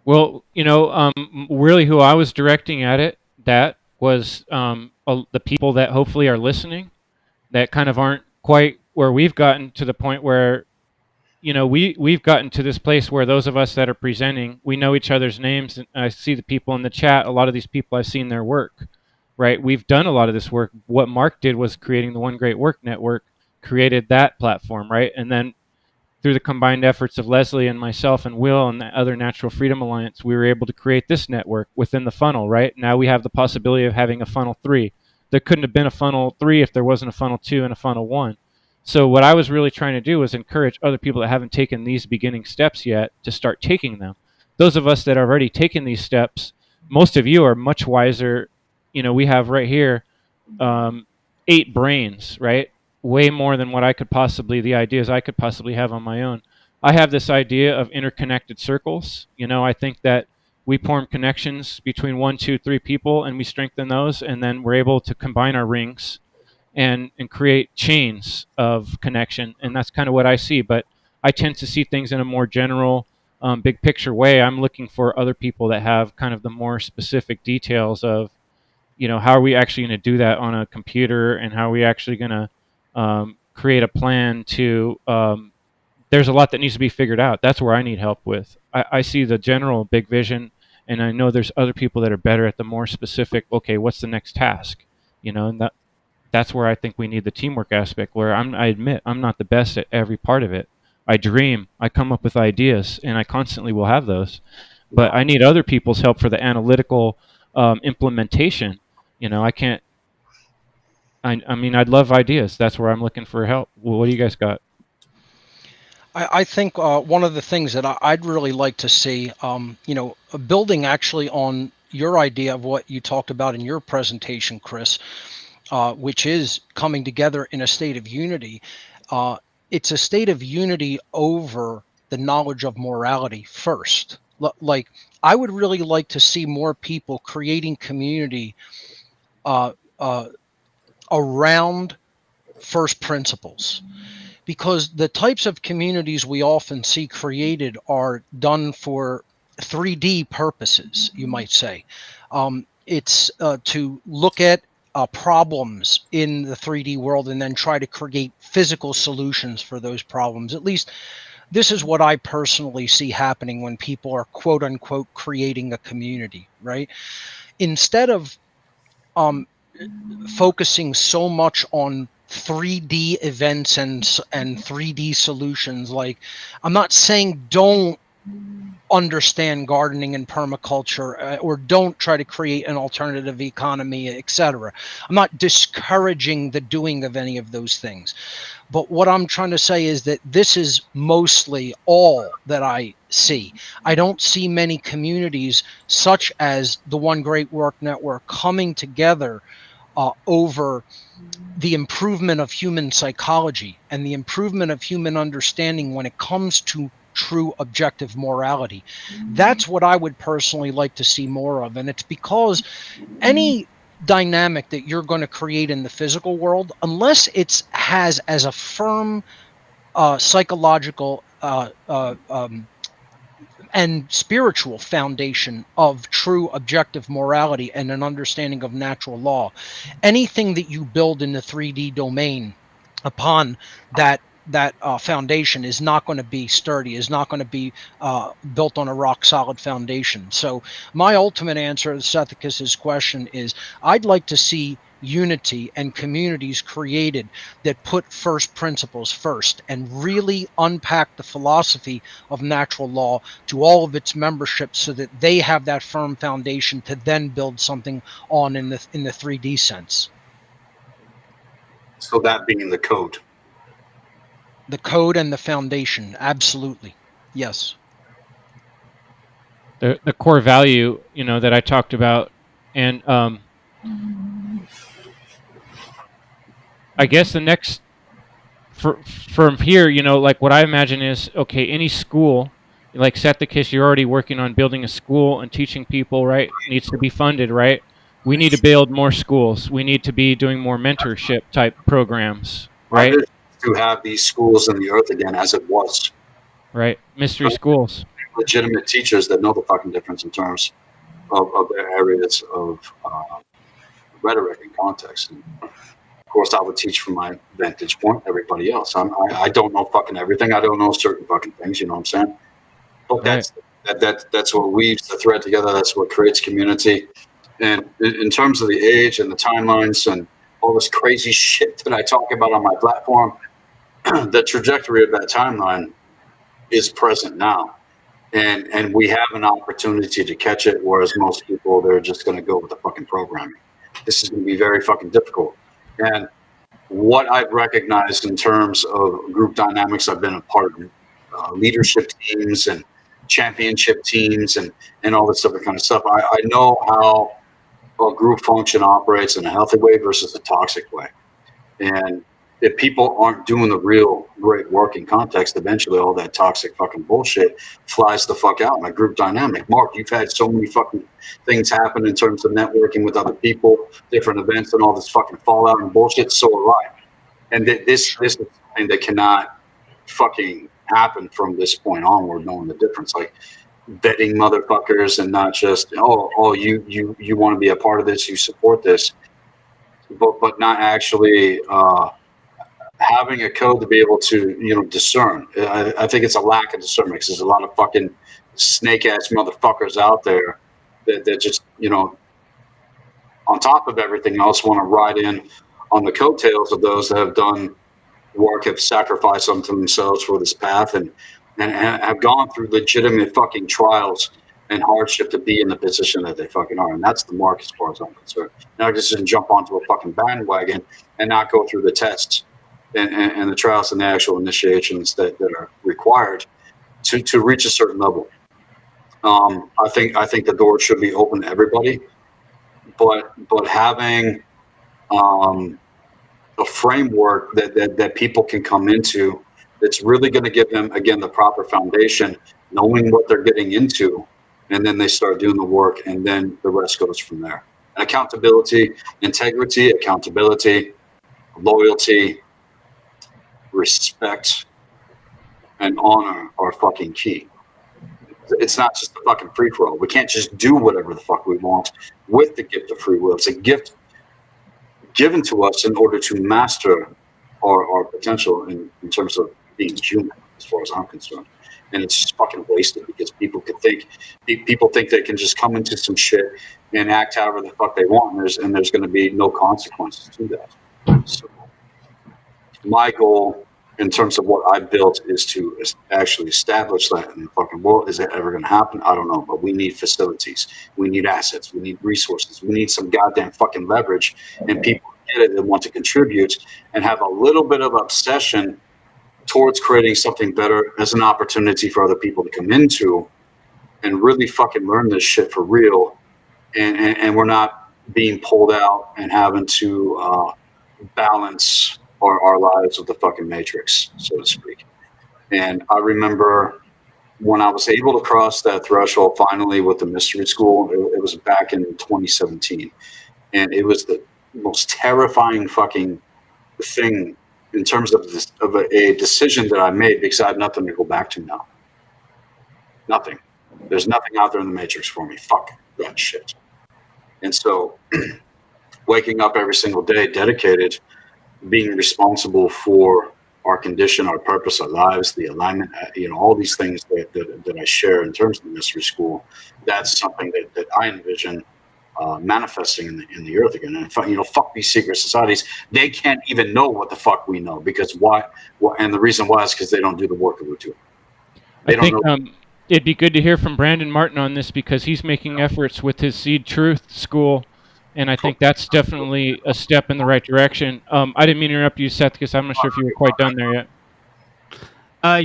Well, you know, really who I was directing at it, that was the people that hopefully are listening, that kind of aren't quite where we've gotten to the point where, you know, we've gotten to this place where those of us that are presenting, we know each other's names. And I see the people in the chat. A lot of these people, I've seen their work, right? We've done a lot of this work. What Mark did was creating the One Great Work Network, created that platform, right? And then through the combined efforts of Leslie and myself and Will and the other Natural Freedom Alliance, we were able to create this network within the funnel, right? Now we have the possibility of having a funnel 3. There couldn't have been a funnel 3 if there wasn't a funnel 2 and a funnel 1. So what I was really trying to do was encourage other people that haven't taken these beginning steps yet to start taking them. Those of us that have already taken these steps, most of you are much wiser. You know, we have right here 8 brains, right? Way more than what I could possibly, the ideas I could possibly have on my own. I have this idea of interconnected circles. You know, I think that we form connections between 1, 2, 3 people, and we strengthen those, and then we're able to combine our rings and create chains of connection. And that's kind of what I see. But I tend to see things in a more general, big picture way. I'm looking for other people that have kind of the more specific details of, you know, how are we actually going to do that on a computer, and how are we actually going to create a plan to there's a lot that needs to be figured out. That's where I need help with. I see the general big vision, and I know there's other people that are better at the more specific, okay, what's the next task, you know? And that's where I think we need the teamwork aspect, where I admit I'm not the best at every part of it. I dream, I come up with ideas, and I constantly will have those, but I need other people's help for the analytical implementation. You know, I can't. I mean, I'd love ideas. That's where I'm looking for help. Well, what do you guys got? I think one of the things that I'd really like to see, you know, building actually on your idea of what you talked about in your presentation, Chris, which is coming together in a state of unity. It's a state of unity over the knowledge of morality first. Like, I would really like to see more people creating community around first principles, because the types of communities we often see created are done for 3D purposes, you might say. It's to look at problems in the 3D world and then try to create physical solutions for those problems. At least this is what I personally see happening when people are quote unquote creating a community, right? Instead of focusing so much on 3D events and 3D solutions. Like, I'm not saying don't understand gardening and permaculture, or don't try to create an alternative economy, etc. I'm not discouraging the doing of any of those things. But what I'm trying to say is that this is mostly all that I see. I don't see many communities such as the One Great Work Network coming together over the improvement of human psychology and the improvement of human understanding when it comes to true objective morality. That's what I would personally like to see more of. And it's because any dynamic that you're going to create in the physical world, unless it has as a firm psychological and spiritual foundation of true objective morality and an understanding of natural law, anything that you build in the 3D domain upon that foundation is not going to be sturdy, is not going to be built on a rock solid foundation. So my ultimate answer to Sethicus's question is, I'd like to see unity and communities created that put first principles first and really unpack the philosophy of natural law to all of its membership, so that they have that firm foundation to then build something on in the 3D sense. So that being the code. The code and the foundation, absolutely. Yes. The core value, you know, that I talked about, and I guess the next from here, you know, like what I imagine is, okay, any school, like Sethicus, you're already working on building a school and teaching people, right? Needs to be funded, right? We need to build more schools. We need to be doing more mentorship type programs, right? To have these schools in the earth again as it was. Right. Mystery schools. Legitimate teachers that know the fucking difference in terms of their areas of rhetoric and context. And of course, I would teach from my vantage point. Everybody else, I don't know fucking everything. I don't know certain fucking things. You know what I'm saying? But that's what weaves the thread together. That's what creates community. And in terms of the age and the timelines and all this crazy shit that I talk about on my platform, the trajectory of that timeline is present now. And we have an opportunity to catch it, whereas most people, they're just going to go with the fucking programming. This is going to be very fucking difficult. And what I've recognized in terms of group dynamics, I've been a part of leadership teams and championship teams and all this other kind of stuff. I know how a group function operates in a healthy way versus a toxic way. And if people aren't doing the real great work in context, eventually all that toxic fucking bullshit flies the fuck out in a group dynamic. Mark, you've had so many fucking things happen in terms of networking with other people, different events, and all this fucking fallout and bullshit. So have I. And this is something that cannot fucking happen from this point onward, knowing the difference. Like vetting motherfuckers and not just, you want to be a part of this, you support this, but not actually having a code to be able to, discern. I think it's a lack of discernment because there's a lot of fucking snake ass motherfuckers out there that just, on top of everything else, want to ride in on the coattails of those that have done work, have sacrificed unto themselves for this path and have gone through legitimate fucking trials and hardship to be in the position that they fucking are. And that's the mark as far as I'm concerned. Now I just didn't jump onto a fucking bandwagon and not go through the tests and the trials and the actual initiations that are required to reach a certain level. I think the door should be open to everybody, but having a framework that people can come into that's really going to give them, again, the proper foundation, knowing what they're getting into, and then they start doing the work, and then the rest goes from there. And accountability, integrity, loyalty, respect, and honor are fucking key. It's not just a fucking free for all. We can't just do whatever the fuck we want with the gift of free will. It's a gift given to us in order to master our potential in terms of being human, as far as I'm concerned. And it's just fucking wasted because people think they can just come into some shit and act however the fuck they want, and there's going to be no consequences to that. So my goal in terms of what I built is to actually establish that in the fucking world. Is it ever going to happen? I don't know, but we need facilities, we need assets, we need resources, we need some goddamn fucking leverage, and people get it and want to contribute and have a little bit of obsession towards creating something better as an opportunity for other people to come into and really fucking learn this shit for real. And we're not being pulled out and having to balance our lives with the fucking matrix, so to speak. And I remember when I was able to cross that threshold finally with the mystery school, it was back in 2017. And it was the most terrifying fucking thing in terms of a decision that I made, because I have nothing to go back to now. Nothing. There's nothing out there in the matrix for me. Fuck that shit. And so waking up every single day dedicated, being responsible for our condition, our purpose, our lives, the alignment, all these things that I share in terms of the mystery school, that's something that I envision manifesting in the earth again. And fuck these secret societies. They can't even know what the fuck we know, because why? And the reason why is because they don't do the work that we're doing. They don't know. It'd be good to hear from Brandon Martin on this, because he's making efforts with his Seed Truth School, and I think that's definitely a step in the right direction. I didn't mean to interrupt you, Seth, because I'm not sure if you were quite done there yet.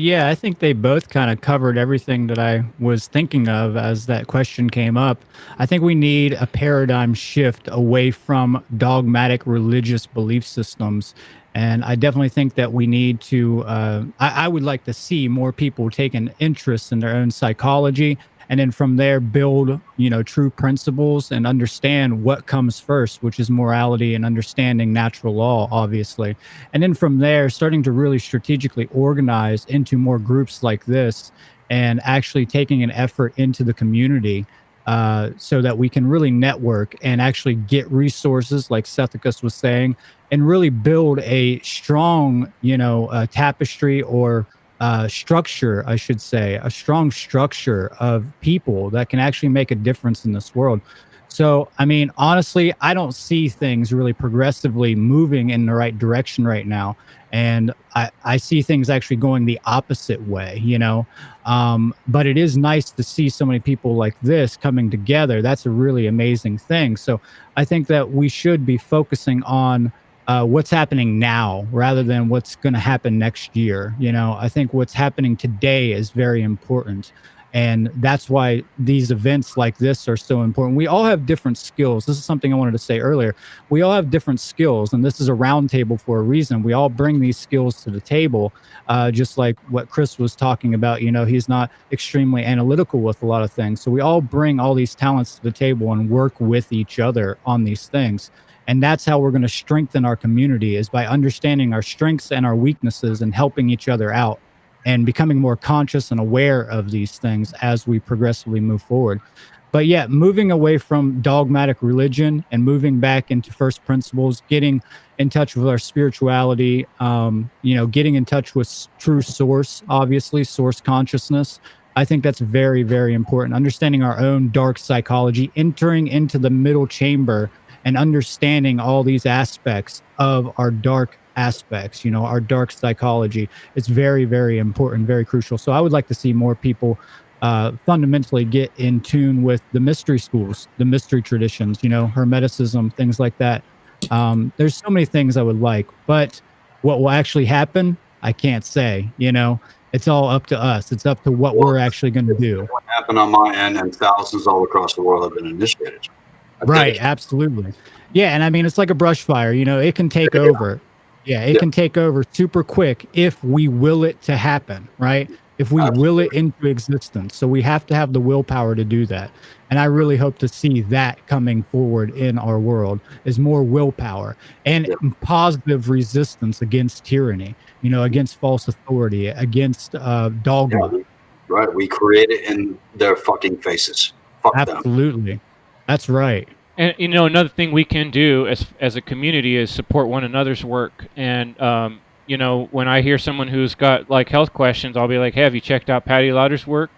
Yeah, I think they both kind of covered everything that I was thinking of as that question came up. I think we need a paradigm shift away from dogmatic religious belief systems. And I definitely think that we need to, I would like to see more people take an interest in their own psychology, and then from there build, true principles and understand what comes first, which is morality and understanding natural law, obviously. And then from there, starting to really strategically organize into more groups like this and actually taking an effort into the community so that we can really network and actually get resources, like Sethicus was saying, and really build a strong, tapestry or structure, I should say, a strong structure of people that can actually make a difference in this world. So, I mean, honestly, I don't see things really progressively moving in the right direction right now. And I see things actually going the opposite way, but it is nice to see so many people like this coming together. That's a really amazing thing. So I think that we should be focusing on what's happening now rather than what's going to happen next year. I think what's happening today is very important. And that's why these events like this are so important. We all have different skills. This is something I wanted to say earlier. We all have different skills, and this is a roundtable for a reason. We all bring these skills to the table, just like what Chris was talking about. He's not extremely analytical with a lot of things. So we all bring all these talents to the table and work with each other on these things. And that's how we're going to strengthen our community, is by understanding our strengths and our weaknesses and helping each other out and becoming more conscious and aware of these things as we progressively move forward. But yeah, moving away from dogmatic religion and moving back into first principles, getting in touch with our spirituality, getting in touch with true source, obviously, source consciousness. I think that's very, very important. Understanding our own dark psychology, entering into the middle chamber and understanding all these aspects of our dark aspects, our dark psychology. It's very, very important, very crucial. So I would like to see more people fundamentally get in tune with the mystery schools, the mystery traditions, Hermeticism, things like that. There's so many things I would like, but what will actually happen, I can't say. It's all up to us. It's up to what we're actually going to do. What happened on my end, and thousands all across the world have been initiated. Right, absolutely. Yeah, and I mean, it's like a brush fire, it can take over. Yeah, it can take over super quick if we will it to happen, right? If we will it into existence. So we have to have the willpower to do that. And I really hope to see that coming forward in our world, is more willpower and positive resistance against tyranny, against false authority, against dogma. Yeah, right. We create it in their fucking faces. Fuck them. Absolutely. That's right. And another thing we can do as a community is support one another's work. And when I hear someone who's got like health questions, I'll be like, "Hey, have you checked out Patty Lauder's work?"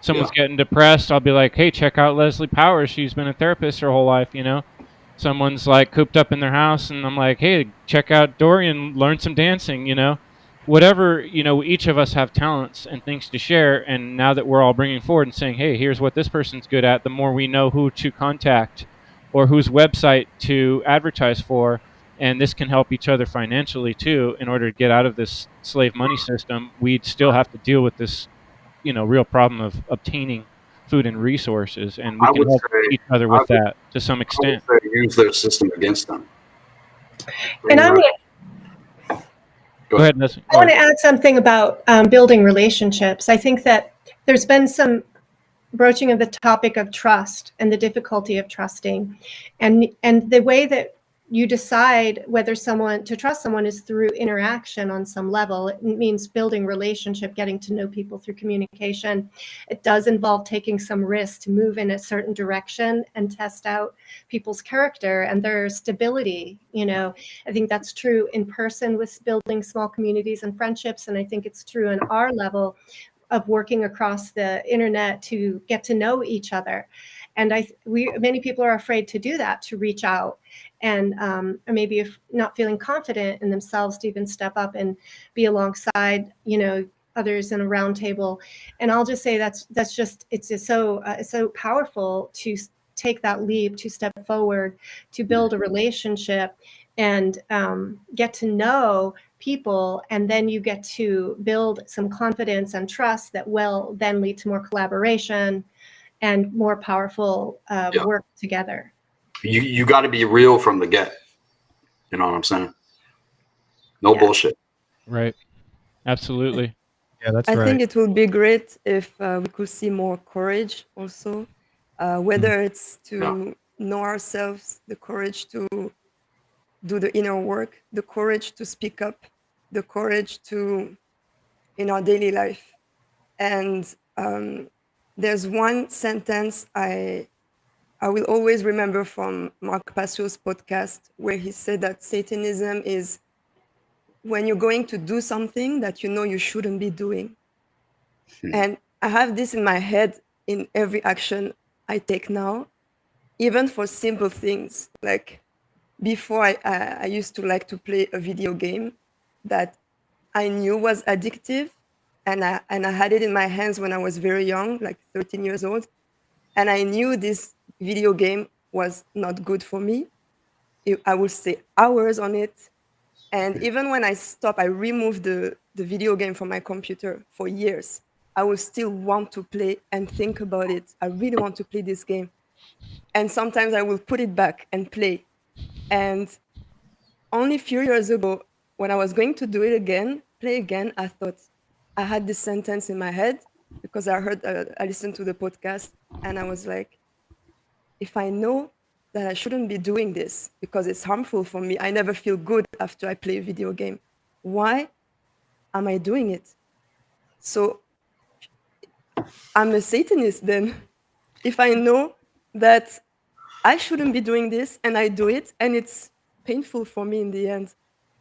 Someone's getting depressed, I'll be like, "Hey, check out Leslie Powers. She's been a therapist her whole life." Someone's like cooped up in their house, and I'm like, "Hey, check out Dorian. Learn some dancing." Whatever, each of us have talents and things to share. And now that we're all bringing forward and saying, "Hey, here's what this person's good at," the more we know who to contact or whose website to advertise for. And this can help each other financially too. In order to get out of this slave money system, we'd still have to deal with this, real problem of obtaining food and resources. And we can help each other with that to some extent. I would say use their system against them. And Go ahead, Nessie. I want to add something about building relationships. I think that there's been some broaching of the topic of trust and the difficulty of trusting, and the way that you decide whether to trust someone is through interaction on some level. It means building relationship, getting to know people through communication. It does involve taking some risk to move in a certain direction and test out people's character and their stability. I think that's true in person with building small communities and friendships. And I think it's true in our level of working across the internet to get to know each other. And many people are afraid to do that, to reach out, and or maybe if not feeling confident in themselves to even step up and be alongside, others in a round table. And I'll just say it's just so powerful to take that leap, to step forward, to build a relationship and get to know people. And then you get to build some confidence and trust that will then lead to more collaboration and more powerful work together. You got to be real from the get. You know what I'm saying? No bullshit. Right. Absolutely. Yeah, that's right. I think it would be great if we could see more courage also, whether it's to know ourselves, the courage to do the inner work, the courage to speak up, the courage to in our daily life. And there's one sentence I will always remember from Mark Passio's podcast, where he said that Satanism is when you're going to do something that you know you shouldn't be doing. And I have this in my head in every action I take now, even for simple things. Like before, I used to like to play a video game that I knew was addictive, and I had it in my hands when I was very young, like 13 years old, and I knew this video game was not good for me. I would stay hours on it, and even when I stop, I remove the video game from my computer for years. I will still want to play and think about it. I really want to play this game. And sometimes I will put it back and play. And only a few years ago, when I was going to do it again, play again, I thought I had this sentence in my head because I listened to the podcast, and I was like, if I know that I shouldn't be doing this because it's harmful for me, I never feel good after I play a video game. Why am I doing it? So I'm a Satanist then. If I know that I shouldn't be doing this and I do it and it's painful for me in the end,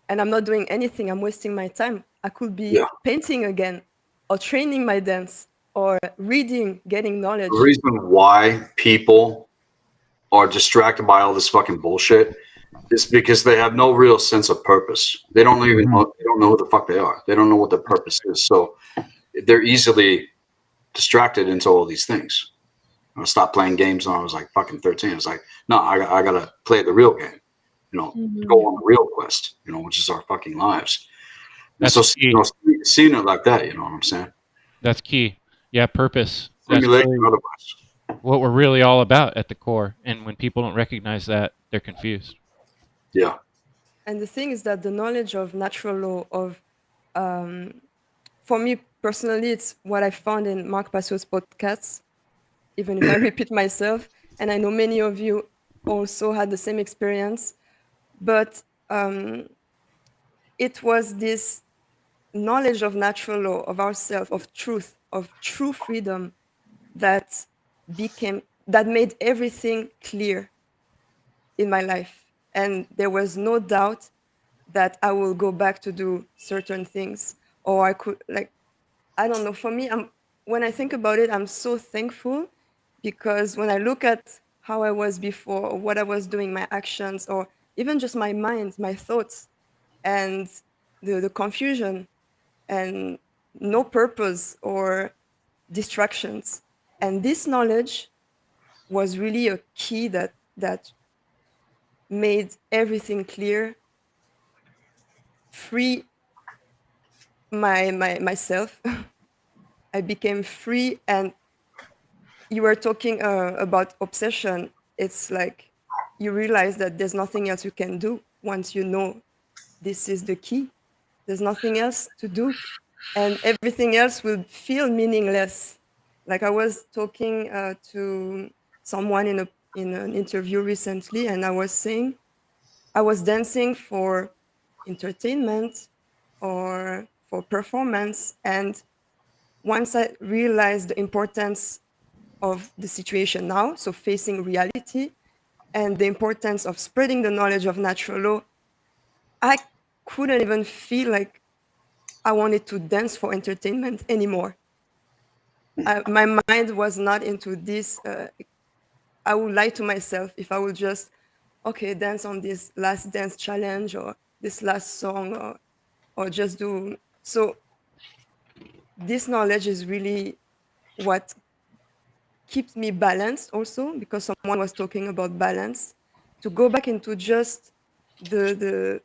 and I'm not doing anything, I'm wasting my time. I could be painting again, or training my dance, or reading, getting knowledge. The reason why people are distracted by all this fucking bullshit is because they have no real sense of purpose. They don't even know, they don't know who the fuck they are. They don't know what their purpose is. So they're easily distracted into all these things. I stopped playing games when I was like fucking 13. I was like, no, I gotta play the real game, you know, go on the real quest, you know, which is our fucking lives. That's so key. you know, seeing it like that, you know what I'm saying? That's key. Yeah, purpose. That's Stimulation really otherwise. what we're really all about at the core. And when people don't recognize that, they're confused. Yeah. And the thing is that the knowledge of natural law, for me personally, it's what I found in Mark Passio's podcasts, even if I repeat myself. And I know many of you also had the same experience. But it was this knowledge of natural law, of ourselves, of truth, of true freedom that made everything clear in my life. And there was no doubt that I will go back to do certain things, or I could, like, I don't know. For me, when I think about it, I'm so thankful, because when I look at how I was before, or what I was doing, my actions, or even just my mind, my thoughts, and the confusion and no purpose or distractions. And this knowledge was really a key that made everything clear, free myself. I became free. And you were talking about obsession. It's like you realize that there's nothing else you can do once you know this is the key. There's nothing else to do, and everything else will feel meaningless. Like I was talking to someone in an interview recently, and I was saying I was dancing for entertainment or for performance, and once I realized the importance of the situation now, so facing reality, and the importance of spreading the knowledge of natural law, I couldn't even feel like I wanted to dance for entertainment anymore. My mind was not into this. I would lie to myself if I would just, okay, dance on this last dance challenge or this last song, or just do. So this knowledge is really what keeps me balanced also, because someone was talking about balance. To go back into just the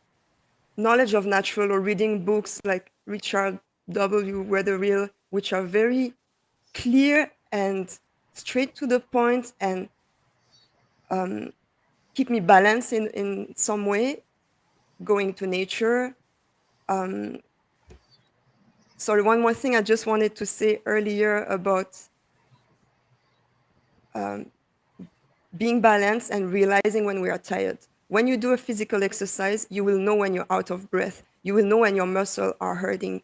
knowledge of natural, or reading books like Richard W. Wetherill, which are very clear and straight to the point, and keep me balanced in some way, going to nature. Sorry, one more thing I just wanted to say earlier about being balanced and realizing when we are tired. When you do a physical exercise, you will know when you're out of breath. You will know when your muscles are hurting.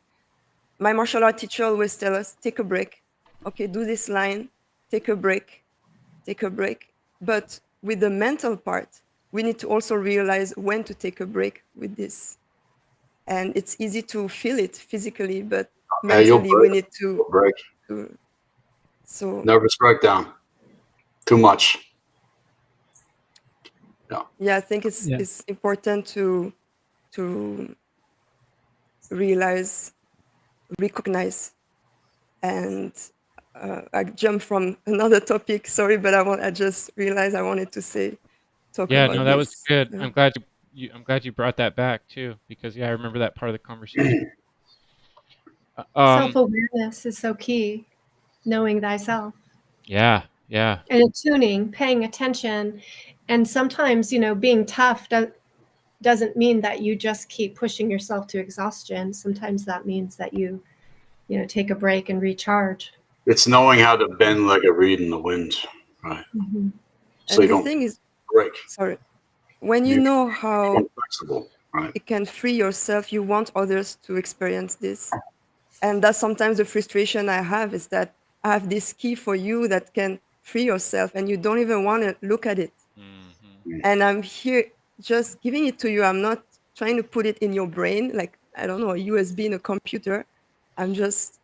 My martial art teacher always tells us, take a break. Okay, do this line, take a break. But with the mental part, we need to also realize when to take a break with this. And it's easy to feel it physically, but mentally we need to break. So Nervous breakdown. Too much. Yeah, I think it's important to realize, recognize, and I jumped from another topic. Sorry, but I just realized I wanted to talk Yeah, about no, that was this. good. Yeah. I'm glad you brought that back too, because I remember that part of the conversation. Self-awareness is so key, knowing thyself. Yeah. And attuning, paying attention. And sometimes, being tough doesn't mean that you just keep pushing yourself to exhaustion. Sometimes that means that you take a break and recharge. It's knowing how to bend like a reed in the wind, right? Mm-hmm. So and you the thing is, break. Sorry, when you know how flexible, right? it can free yourself, you want others to experience this. And that's sometimes the frustration I have, is that I have this key for you that can free yourself and you don't even want to look at it. Mm-hmm. And I'm here just giving it to you. I'm not trying to put it in your brain, like, I don't know, a USB in a computer. I'm just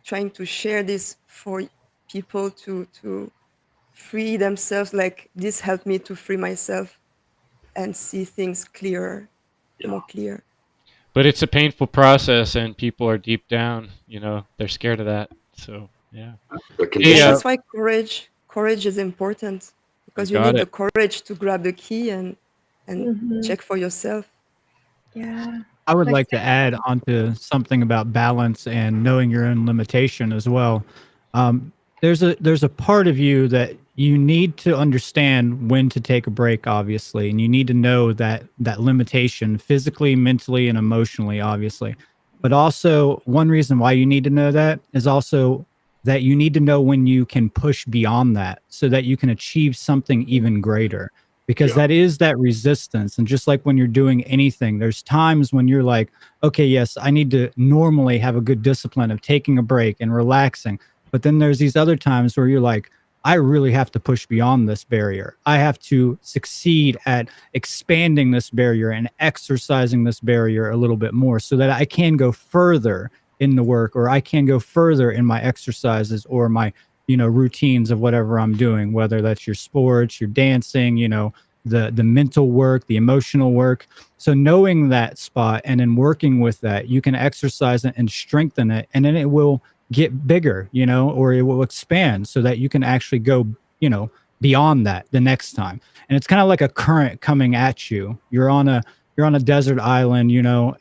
trying to share this for people to free themselves. Like, this helped me to free myself and see things clearer, more clear. But it's a painful process, and people are deep down, they're scared of that. So yeah. That's why courage is important, because you need the courage to grab the key and check for yourself. Yeah. I would like to add onto something about balance and knowing your own limitation as well. There's a part of you that you need to understand when to take a break, obviously, and you need to know that limitation physically, mentally, and emotionally, obviously. But also, one reason why you need to know that is also that you need to know when you can push beyond that so that you can achieve something even greater. Because that is that resistance. And just like when you're doing anything, there's times when you're like, okay, yes, I need to normally have a good discipline of taking a break and relaxing. But then there's these other times where you're like, I really have to push beyond this barrier. I have to succeed at expanding this barrier and exercising this barrier a little bit more so that I can go further in the work, or I can go further in my exercises or my routines of whatever I'm doing, whether that's your sports, your dancing, the mental work, the emotional work. So knowing that spot and then working with that, you can exercise it and strengthen it, and then it will get bigger, or it will expand so that you can actually go, beyond that the next time. And it's kind of like a current coming at you. You're on a desert island,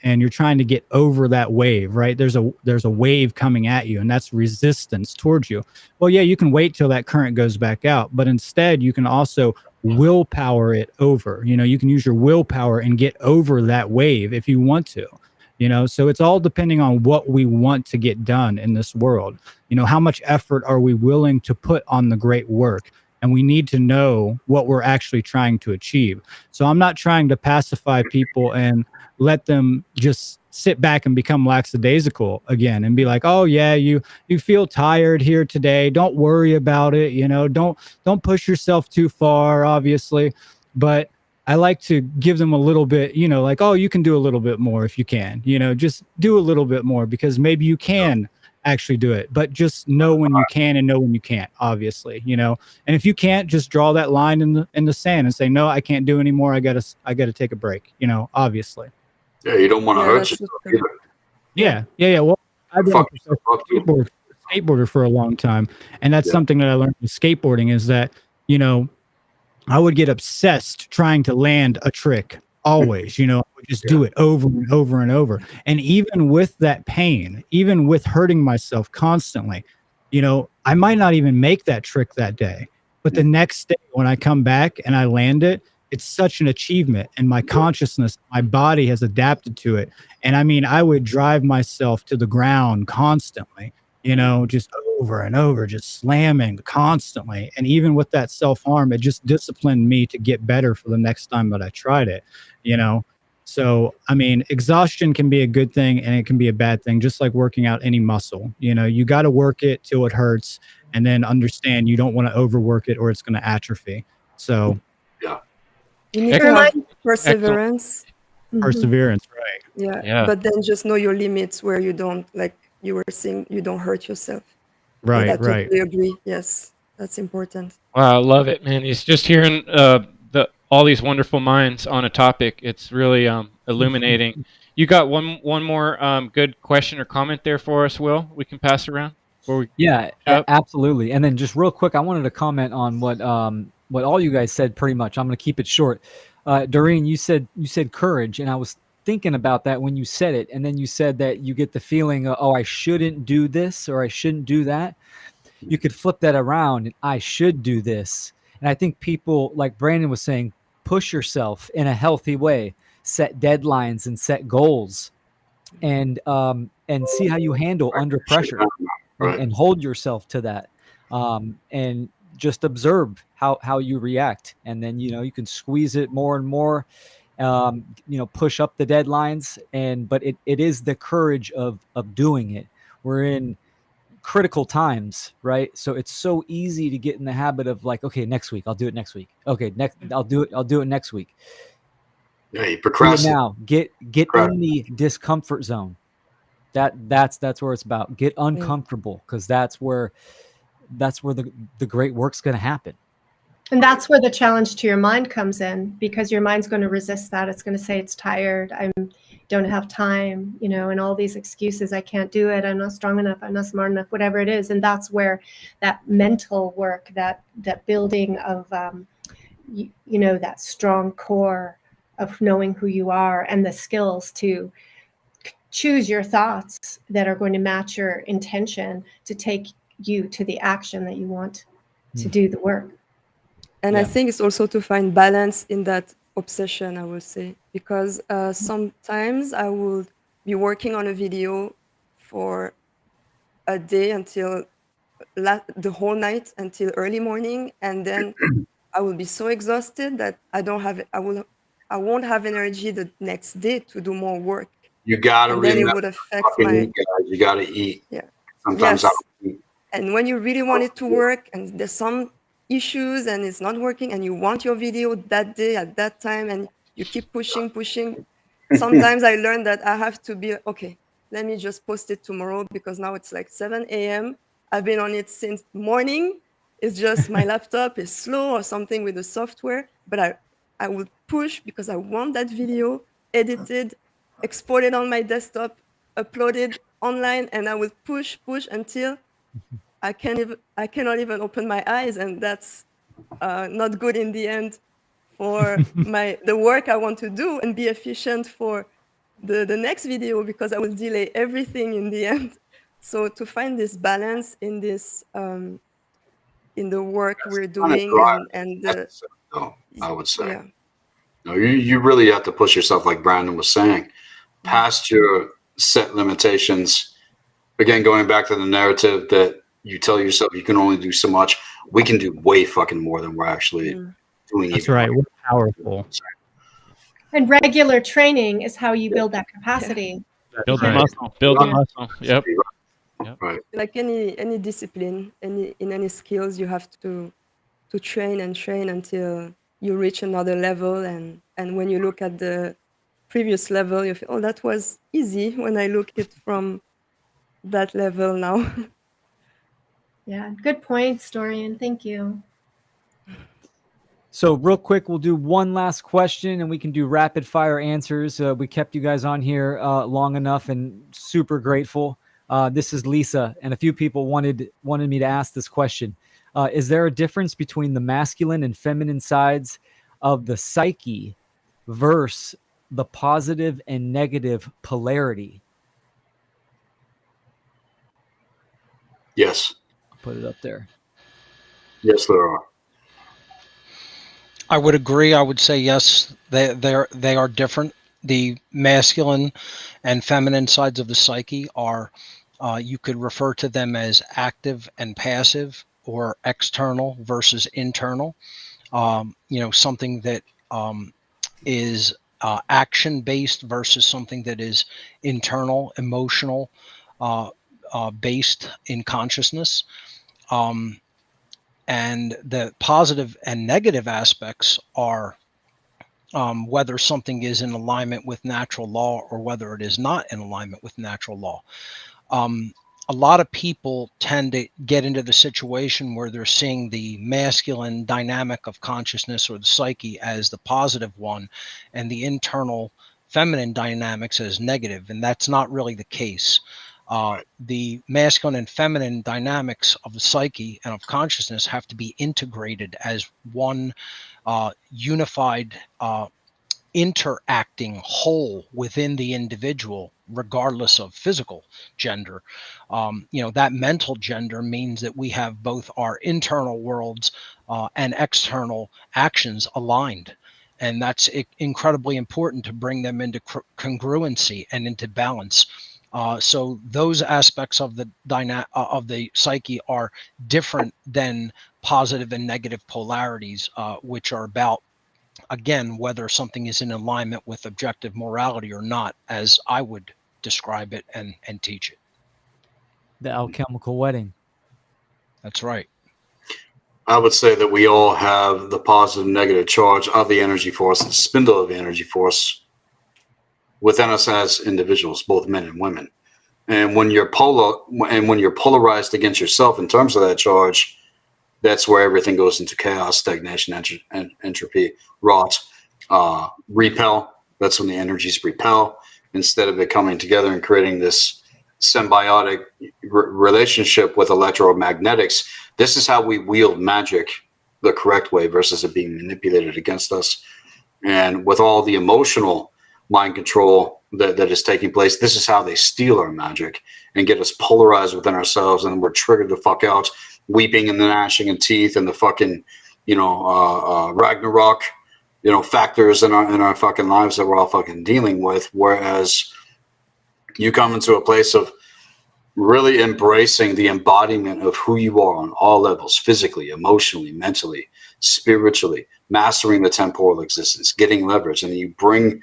and you're trying to get over that wave, right? There's a wave coming at you, and that's resistance towards you. Well, yeah, you can wait till that current goes back out, but instead you can also willpower it over. You can use your willpower and get over that wave if you want to. So it's all depending on what we want to get done in this world. How much effort are we willing to put on the great work? And we need to know what we're actually trying to achieve. So I'm not trying to pacify people and let them just sit back and become lackadaisical again and be like, oh yeah, you feel tired here today. Don't worry about it. Don't push yourself too far, obviously. But I like to give them a little bit, like, oh, you can do a little bit more if you can, just do a little bit more, because maybe you can actually do it, but just know when you can and know when you can't, obviously, and if you can't, just draw that line in the sand and say, no, I can't do anymore. I gotta take a break, obviously. Yeah, you don't want to hurt yourself either. Yeah. Well, I've been a skateboarder for a long time, and that's something that I learned with skateboarding, is that, I would get obsessed trying to land a trick always, I would just do it over and over and over. And even with that pain, even with hurting myself constantly, I might not even make that trick that day, but the next day when I come back and I land it, it's such an achievement, and my consciousness, my body has adapted to it. And I mean, I would drive myself to the ground constantly, just over and over, just slamming constantly. And even with that self-harm, it just disciplined me to get better for the next time that I tried it, So, I mean, exhaustion can be a good thing and it can be a bad thing, just like working out any muscle. You got to work it till it hurts. and then understand you don't want to overwork it or it's going to atrophy. So You need to have perseverance. Perseverance, right? Yeah. But then just know your limits where you don't, like you were saying, you don't hurt yourself. Right, I totally agree. Yes, that's important. Wow, I love it, man. It's just hearing all these wonderful minds on a topic. It's really illuminating. You got one more good question or comment there for us, Will? We can pass around. Yeah, absolutely. And then just real quick, I wanted to comment on what all you guys said. Pretty much, I'm going to keep it short. Doreen, you said courage, and I was thinking about that when you said it, and then you said that you get the feeling, oh, I shouldn't do this or I shouldn't do that. You could flip that around, and I should do this. And I think people, like Brandon was saying, push yourself in a healthy way, set deadlines and set goals, and see how you handle under pressure. And hold yourself to that, and just observe how you react, and then you can squeeze it more and more, push up the deadlines, but it is the courage of doing it. We're in critical times, right? So it's so easy to get in the habit of like, okay, next week I'll do it next week. Okay, I'll do it next week. Yeah, you procrastinate. Now get in the discomfort zone. That's where it's about. Get uncomfortable, because that's where the great work's going to happen. And that's where the challenge to your mind comes in, because your mind's going to resist that. It's going to say it's tired. I don't have time, and all these excuses. I can't do it. I'm not strong enough. I'm not smart enough, whatever it is. And that's where that mental work, that building of, that strong core of knowing who you are and the skills to choose your thoughts that are going to match your intention to take you to the action that you want to do the work. And I think it's also to find balance in that obsession, I would say, because sometimes I would be working on a video for a day until the whole night until early morning, and then I will be so exhausted that I won't have energy the next day to do more work. You gotta and then it would affect you gotta eat. Yeah. Sometimes yes. I don't eat. And when you really want it to work and there's some issues and it's not working and you want your video that day at that time and you keep pushing. Sometimes I learned that I have to be, okay, let me just post it tomorrow, because now it's like 7 a.m. I've been on it since morning. It's just my laptop is slow or something with the software, but I would push because I want that video edited, exported on my desktop, uploaded online, and I will push until I cannot even open my eyes, and that's not good in the end for the work I want to do and be efficient for the next video, because I will delay everything in the end. So to find this balance in this in the work we're doing and I would say. Yeah. No, you really have to push yourself, like Brandon was saying, past your set limitations. Again, going back to the narrative that you tell yourself you can only do so much. We can do way fucking more than we're actually doing. That's right. We're powerful. And regular training is how you build that capacity. Build the muscle. Build the muscle. Yep. Right. Like any discipline, in any skills, you have to train until you reach another level, and when you look at the previous level, you feel, oh, that was easy when I look at it from that level now. Yeah, good point, Dorian. Thank you. So real quick, we'll do one last question and we can do rapid fire answers. We kept you guys on here long enough, and super grateful. This is Lisa, and a few people wanted me to ask this question. Is there a difference between the masculine and feminine sides of the psyche versus the positive and negative polarity? Yes. Put it up there. Yes, there are. I would agree. I would say yes, they are different. The masculine and feminine sides of the psyche are, you could refer to them as active and passive, or external versus internal. Something that is action-based versus something that is internal, emotional, based in consciousness. And the positive and negative aspects are whether something is in alignment with natural law or whether it is not in alignment with natural law. A lot of people tend to get into the situation where they're seeing the masculine dynamic of consciousness or the psyche as the positive one and the internal feminine dynamics as negative, and that's not really the case. The masculine and feminine dynamics of the psyche and of consciousness have to be integrated as one unified interacting whole within the individual, regardless of physical gender. That mental gender means that we have both our internal worlds and external actions aligned. And that's incredibly important to bring them into congruency and into balance. So those aspects of the psyche are different than positive and negative polarities, which are about, again, whether something is in alignment with objective morality or not, as I would describe it and teach it. The alchemical wedding. That's right. I would say that we all have the positive and negative charge of the energy force, the spindle of the energy force within us as individuals, both men and women. And when you're polarized against yourself in terms of that charge, that's where everything goes into chaos, stagnation, entropy, rot, repel. That's when the energies repel instead of it coming together and creating this symbiotic relationship with electromagnetics. This is how we wield magic the correct way versus it being manipulated against us. And with all the emotional mind control that is taking place, this is how they steal our magic and get us polarized within ourselves, and we're triggered the fuck out, weeping and the gnashing of teeth and the fucking, Ragnarok, factors in our fucking lives that we're all fucking dealing with. Whereas you come into a place of really embracing the embodiment of who you are on all levels, physically, emotionally, mentally, spiritually, mastering the temporal existence, getting leverage, and you bring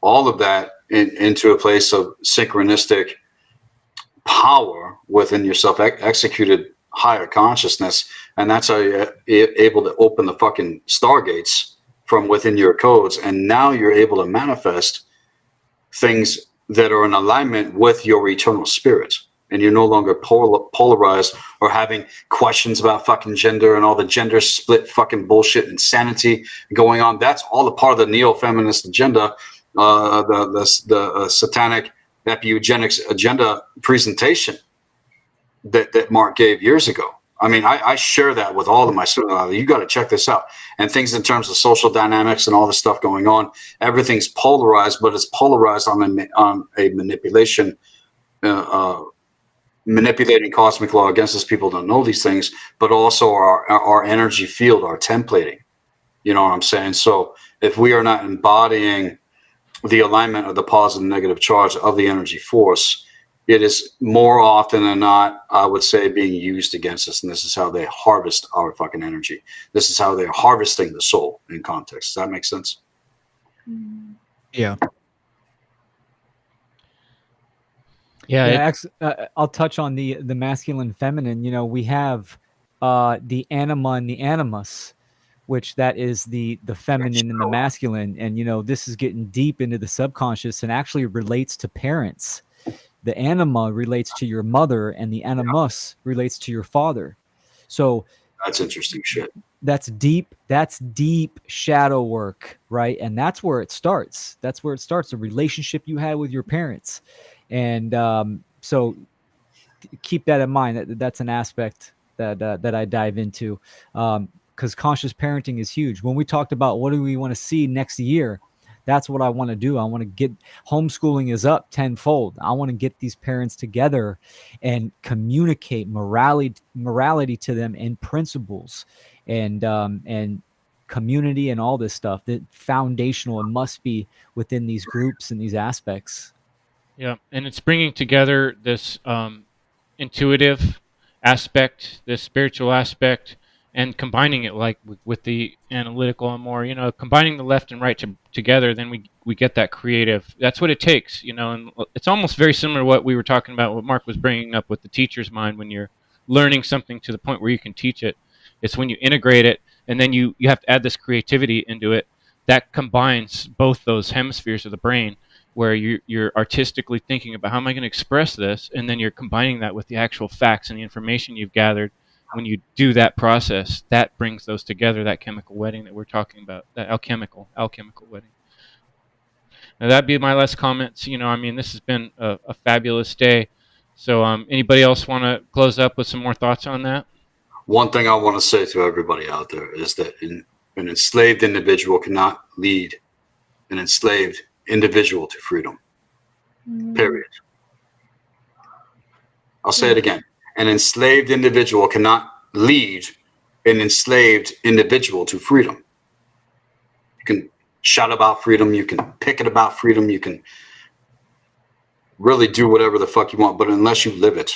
all of that into a place of synchronistic power within yourself, executed higher consciousness, and that's how you're able to open the fucking stargates from within your codes, and now you're able to manifest things that are in alignment with your eternal spirit, and you're no longer polarized or having questions about fucking gender and all the gender split fucking bullshit insanity going on. That's all a part of the neo-feminist agenda, the satanic eugenics agenda presentation that Mark gave years ago. I mean, I share that with all of my students. You got to check this out. And things in terms of social dynamics and all this stuff going on, everything's polarized, but it's polarized on a manipulation, manipulating cosmic law against us. People don't know these things, but also our energy field, our templating. You know what I'm saying? So if we are not embodying the alignment of the positive and negative charge of the energy force, it is more often than not, I would say, being used against us. And this is how they harvest our fucking energy. This is how they're harvesting the soul in context. Does that make sense? Yeah. Yeah. I'll touch on the masculine, feminine. We have the anima and the animus, which that is the feminine and the masculine. And, this is getting deep into the subconscious and actually relates to parents. The anima relates to your mother and the animus relates to your father. So that's interesting shit. That's deep shadow work, right? And that's where it starts. The relationship you had with your parents. And so keep that in mind. That's an aspect that I dive into, because conscious parenting is huge. When we talked about what do we want to see next year, that's what I want to do. I want to get homeschooling is up tenfold. I want to get these parents together and communicate morality to them and principles and community and all this stuff that foundational and must be within these groups and these aspects. Yeah, and it's bringing together this intuitive aspect, this spiritual aspect, and combining it like with the analytical and more, combining the left and right together, then we get that creative. That's what it takes, and it's almost very similar to what we were talking about, what Mark was bringing up with the teacher's mind when you're learning something to the point where you can teach it. It's when you integrate it, and then you have to add this creativity into it that combines both those hemispheres of the brain, where you're artistically thinking about how am I going to express this, and then you're combining that with the actual facts and the information you've gathered. When you do that process, that brings those together, that chemical wedding that we're talking about, that alchemical wedding. Now, that'd be my last comments. I mean, this has been a fabulous day. So anybody else want to close up with some more thoughts on that? One thing I want to say to everybody out there is that an enslaved individual cannot lead an enslaved individual to freedom. Period. I'll say it again. An enslaved individual cannot lead an enslaved individual to freedom. You can shout about freedom. You can picket about freedom. You can really do whatever the fuck you want. But unless you live it,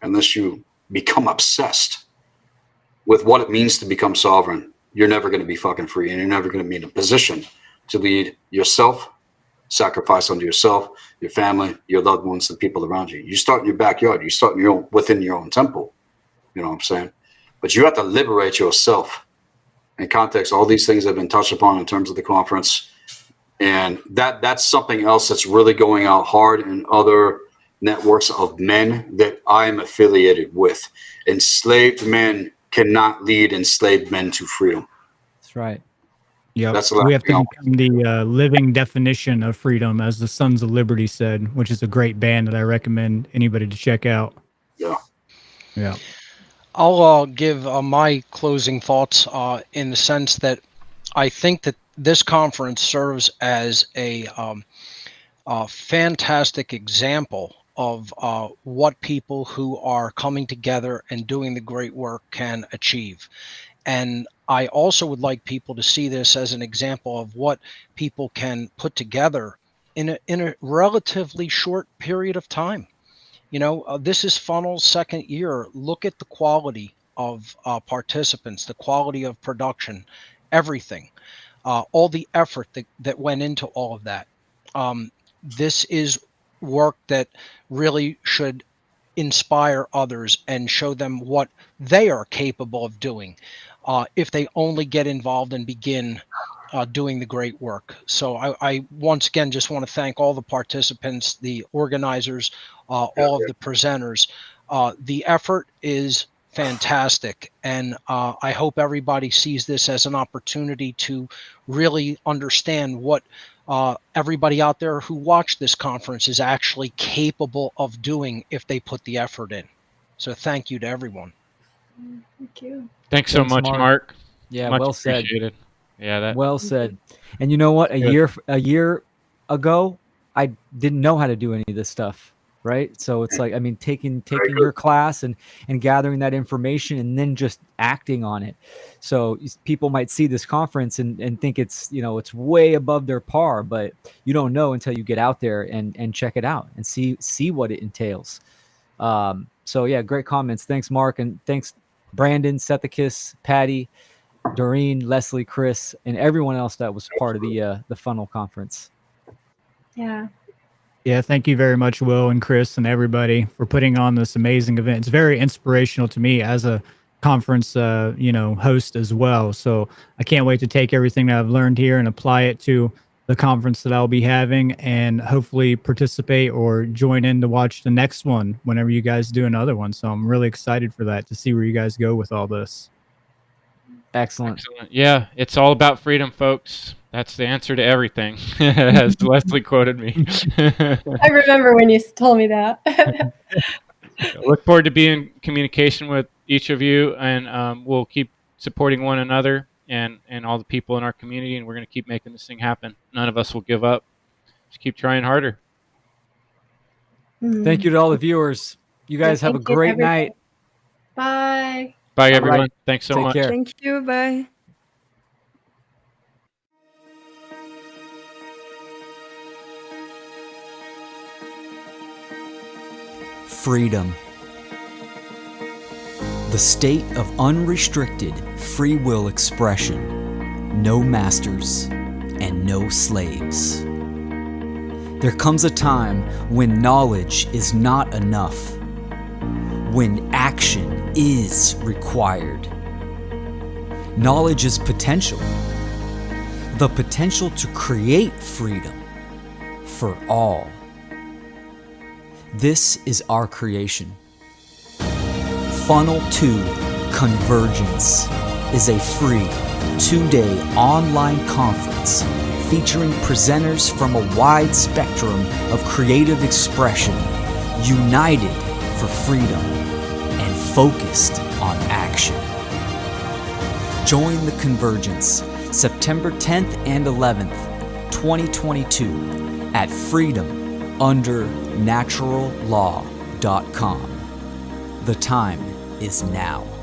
unless you become obsessed with what it means to become sovereign, you're never going to be fucking free, and you're never going to be in a position to lead yourself, sacrifice unto yourself, your family, your loved ones, the people around you. You start in your backyard. You start in within your own temple. You know what I'm saying? But you have to liberate yourself. In context, all these things have been touched upon in terms of the conference, and that's something else that's really going out hard in other networks of men that I am affiliated with. Enslaved men cannot lead enslaved men to freedom. That's right. Yeah, That's we have to become the living definition of freedom, as the Sons of Liberty said, which is a great band that I recommend anybody to check out. Yeah. I'll give my closing thoughts in the sense that I think that this conference serves as a fantastic example of what people who are coming together and doing the great work can achieve. And I also would like people to see this as an example of what people can put together in a relatively short period of time. This is FUNL's second year. Look at the quality of participants, the quality of production, everything, all the effort that went into all of that. This is work that really should inspire others and show them what they are capable of doing if they only get involved and begin doing the great work. So I once again just want to thank all the participants, the organizers, all of the presenters. The effort is fantastic, and I hope everybody sees this as an opportunity to really understand what everybody out there who watched this conference is actually capable of doing if they put the effort in. So thank you to everyone. Thank you. Thanks so much, Mark. Yeah, Much well said. appreciated. Yeah, well said. And you know what? A year ago, I didn't know how to do any of this stuff, right? So it's like, I mean, taking your class and gathering that information and then just acting on it. So people might see this conference and think it's, it's way above their par, but you don't know until you get out there and check it out and see what it entails. So yeah, great comments. Thanks, Mark, and thanks, Brandon, Sethicus, Patty, Doreen, Leslie, Chris, and everyone else that was part of the FUNL conference. Yeah. Yeah, thank you very much, Will and Chris and everybody for putting on this amazing event. It's very inspirational to me as a conference, host as well. So I can't wait to take everything that I've learned here and apply it to the conference that I'll be having, and hopefully participate or join in to watch the next one whenever you guys do another one. So I'm really excited for that, to see where you guys go with all this. Excellent. Yeah, it's all about freedom, folks. That's the answer to everything, as Leslie quoted me. I remember when you told me that. Look forward to being in communication with each of you, and we'll keep supporting one another and all the people in our community, and we're going to keep making this thing happen. None of us will give up. Just keep trying harder. Thank you to all the viewers. You guys have a great night. Bye. Bye, everyone. Right. Thanks so much. Care. Thank you. Bye. Freedom. The state of unrestricted free will expression. No masters and no slaves. There comes a time when knowledge is not enough. when action is required. Knowledge is potential, the potential to create freedom for all. This is our creation. Funnel 2 Convergence is a free 2-day online conference featuring presenters from a wide spectrum of creative expression, united for freedom and focused on action. Join the Convergence September 10th and 11th, 2022 at freedomundernaturallaw.com. The time is now.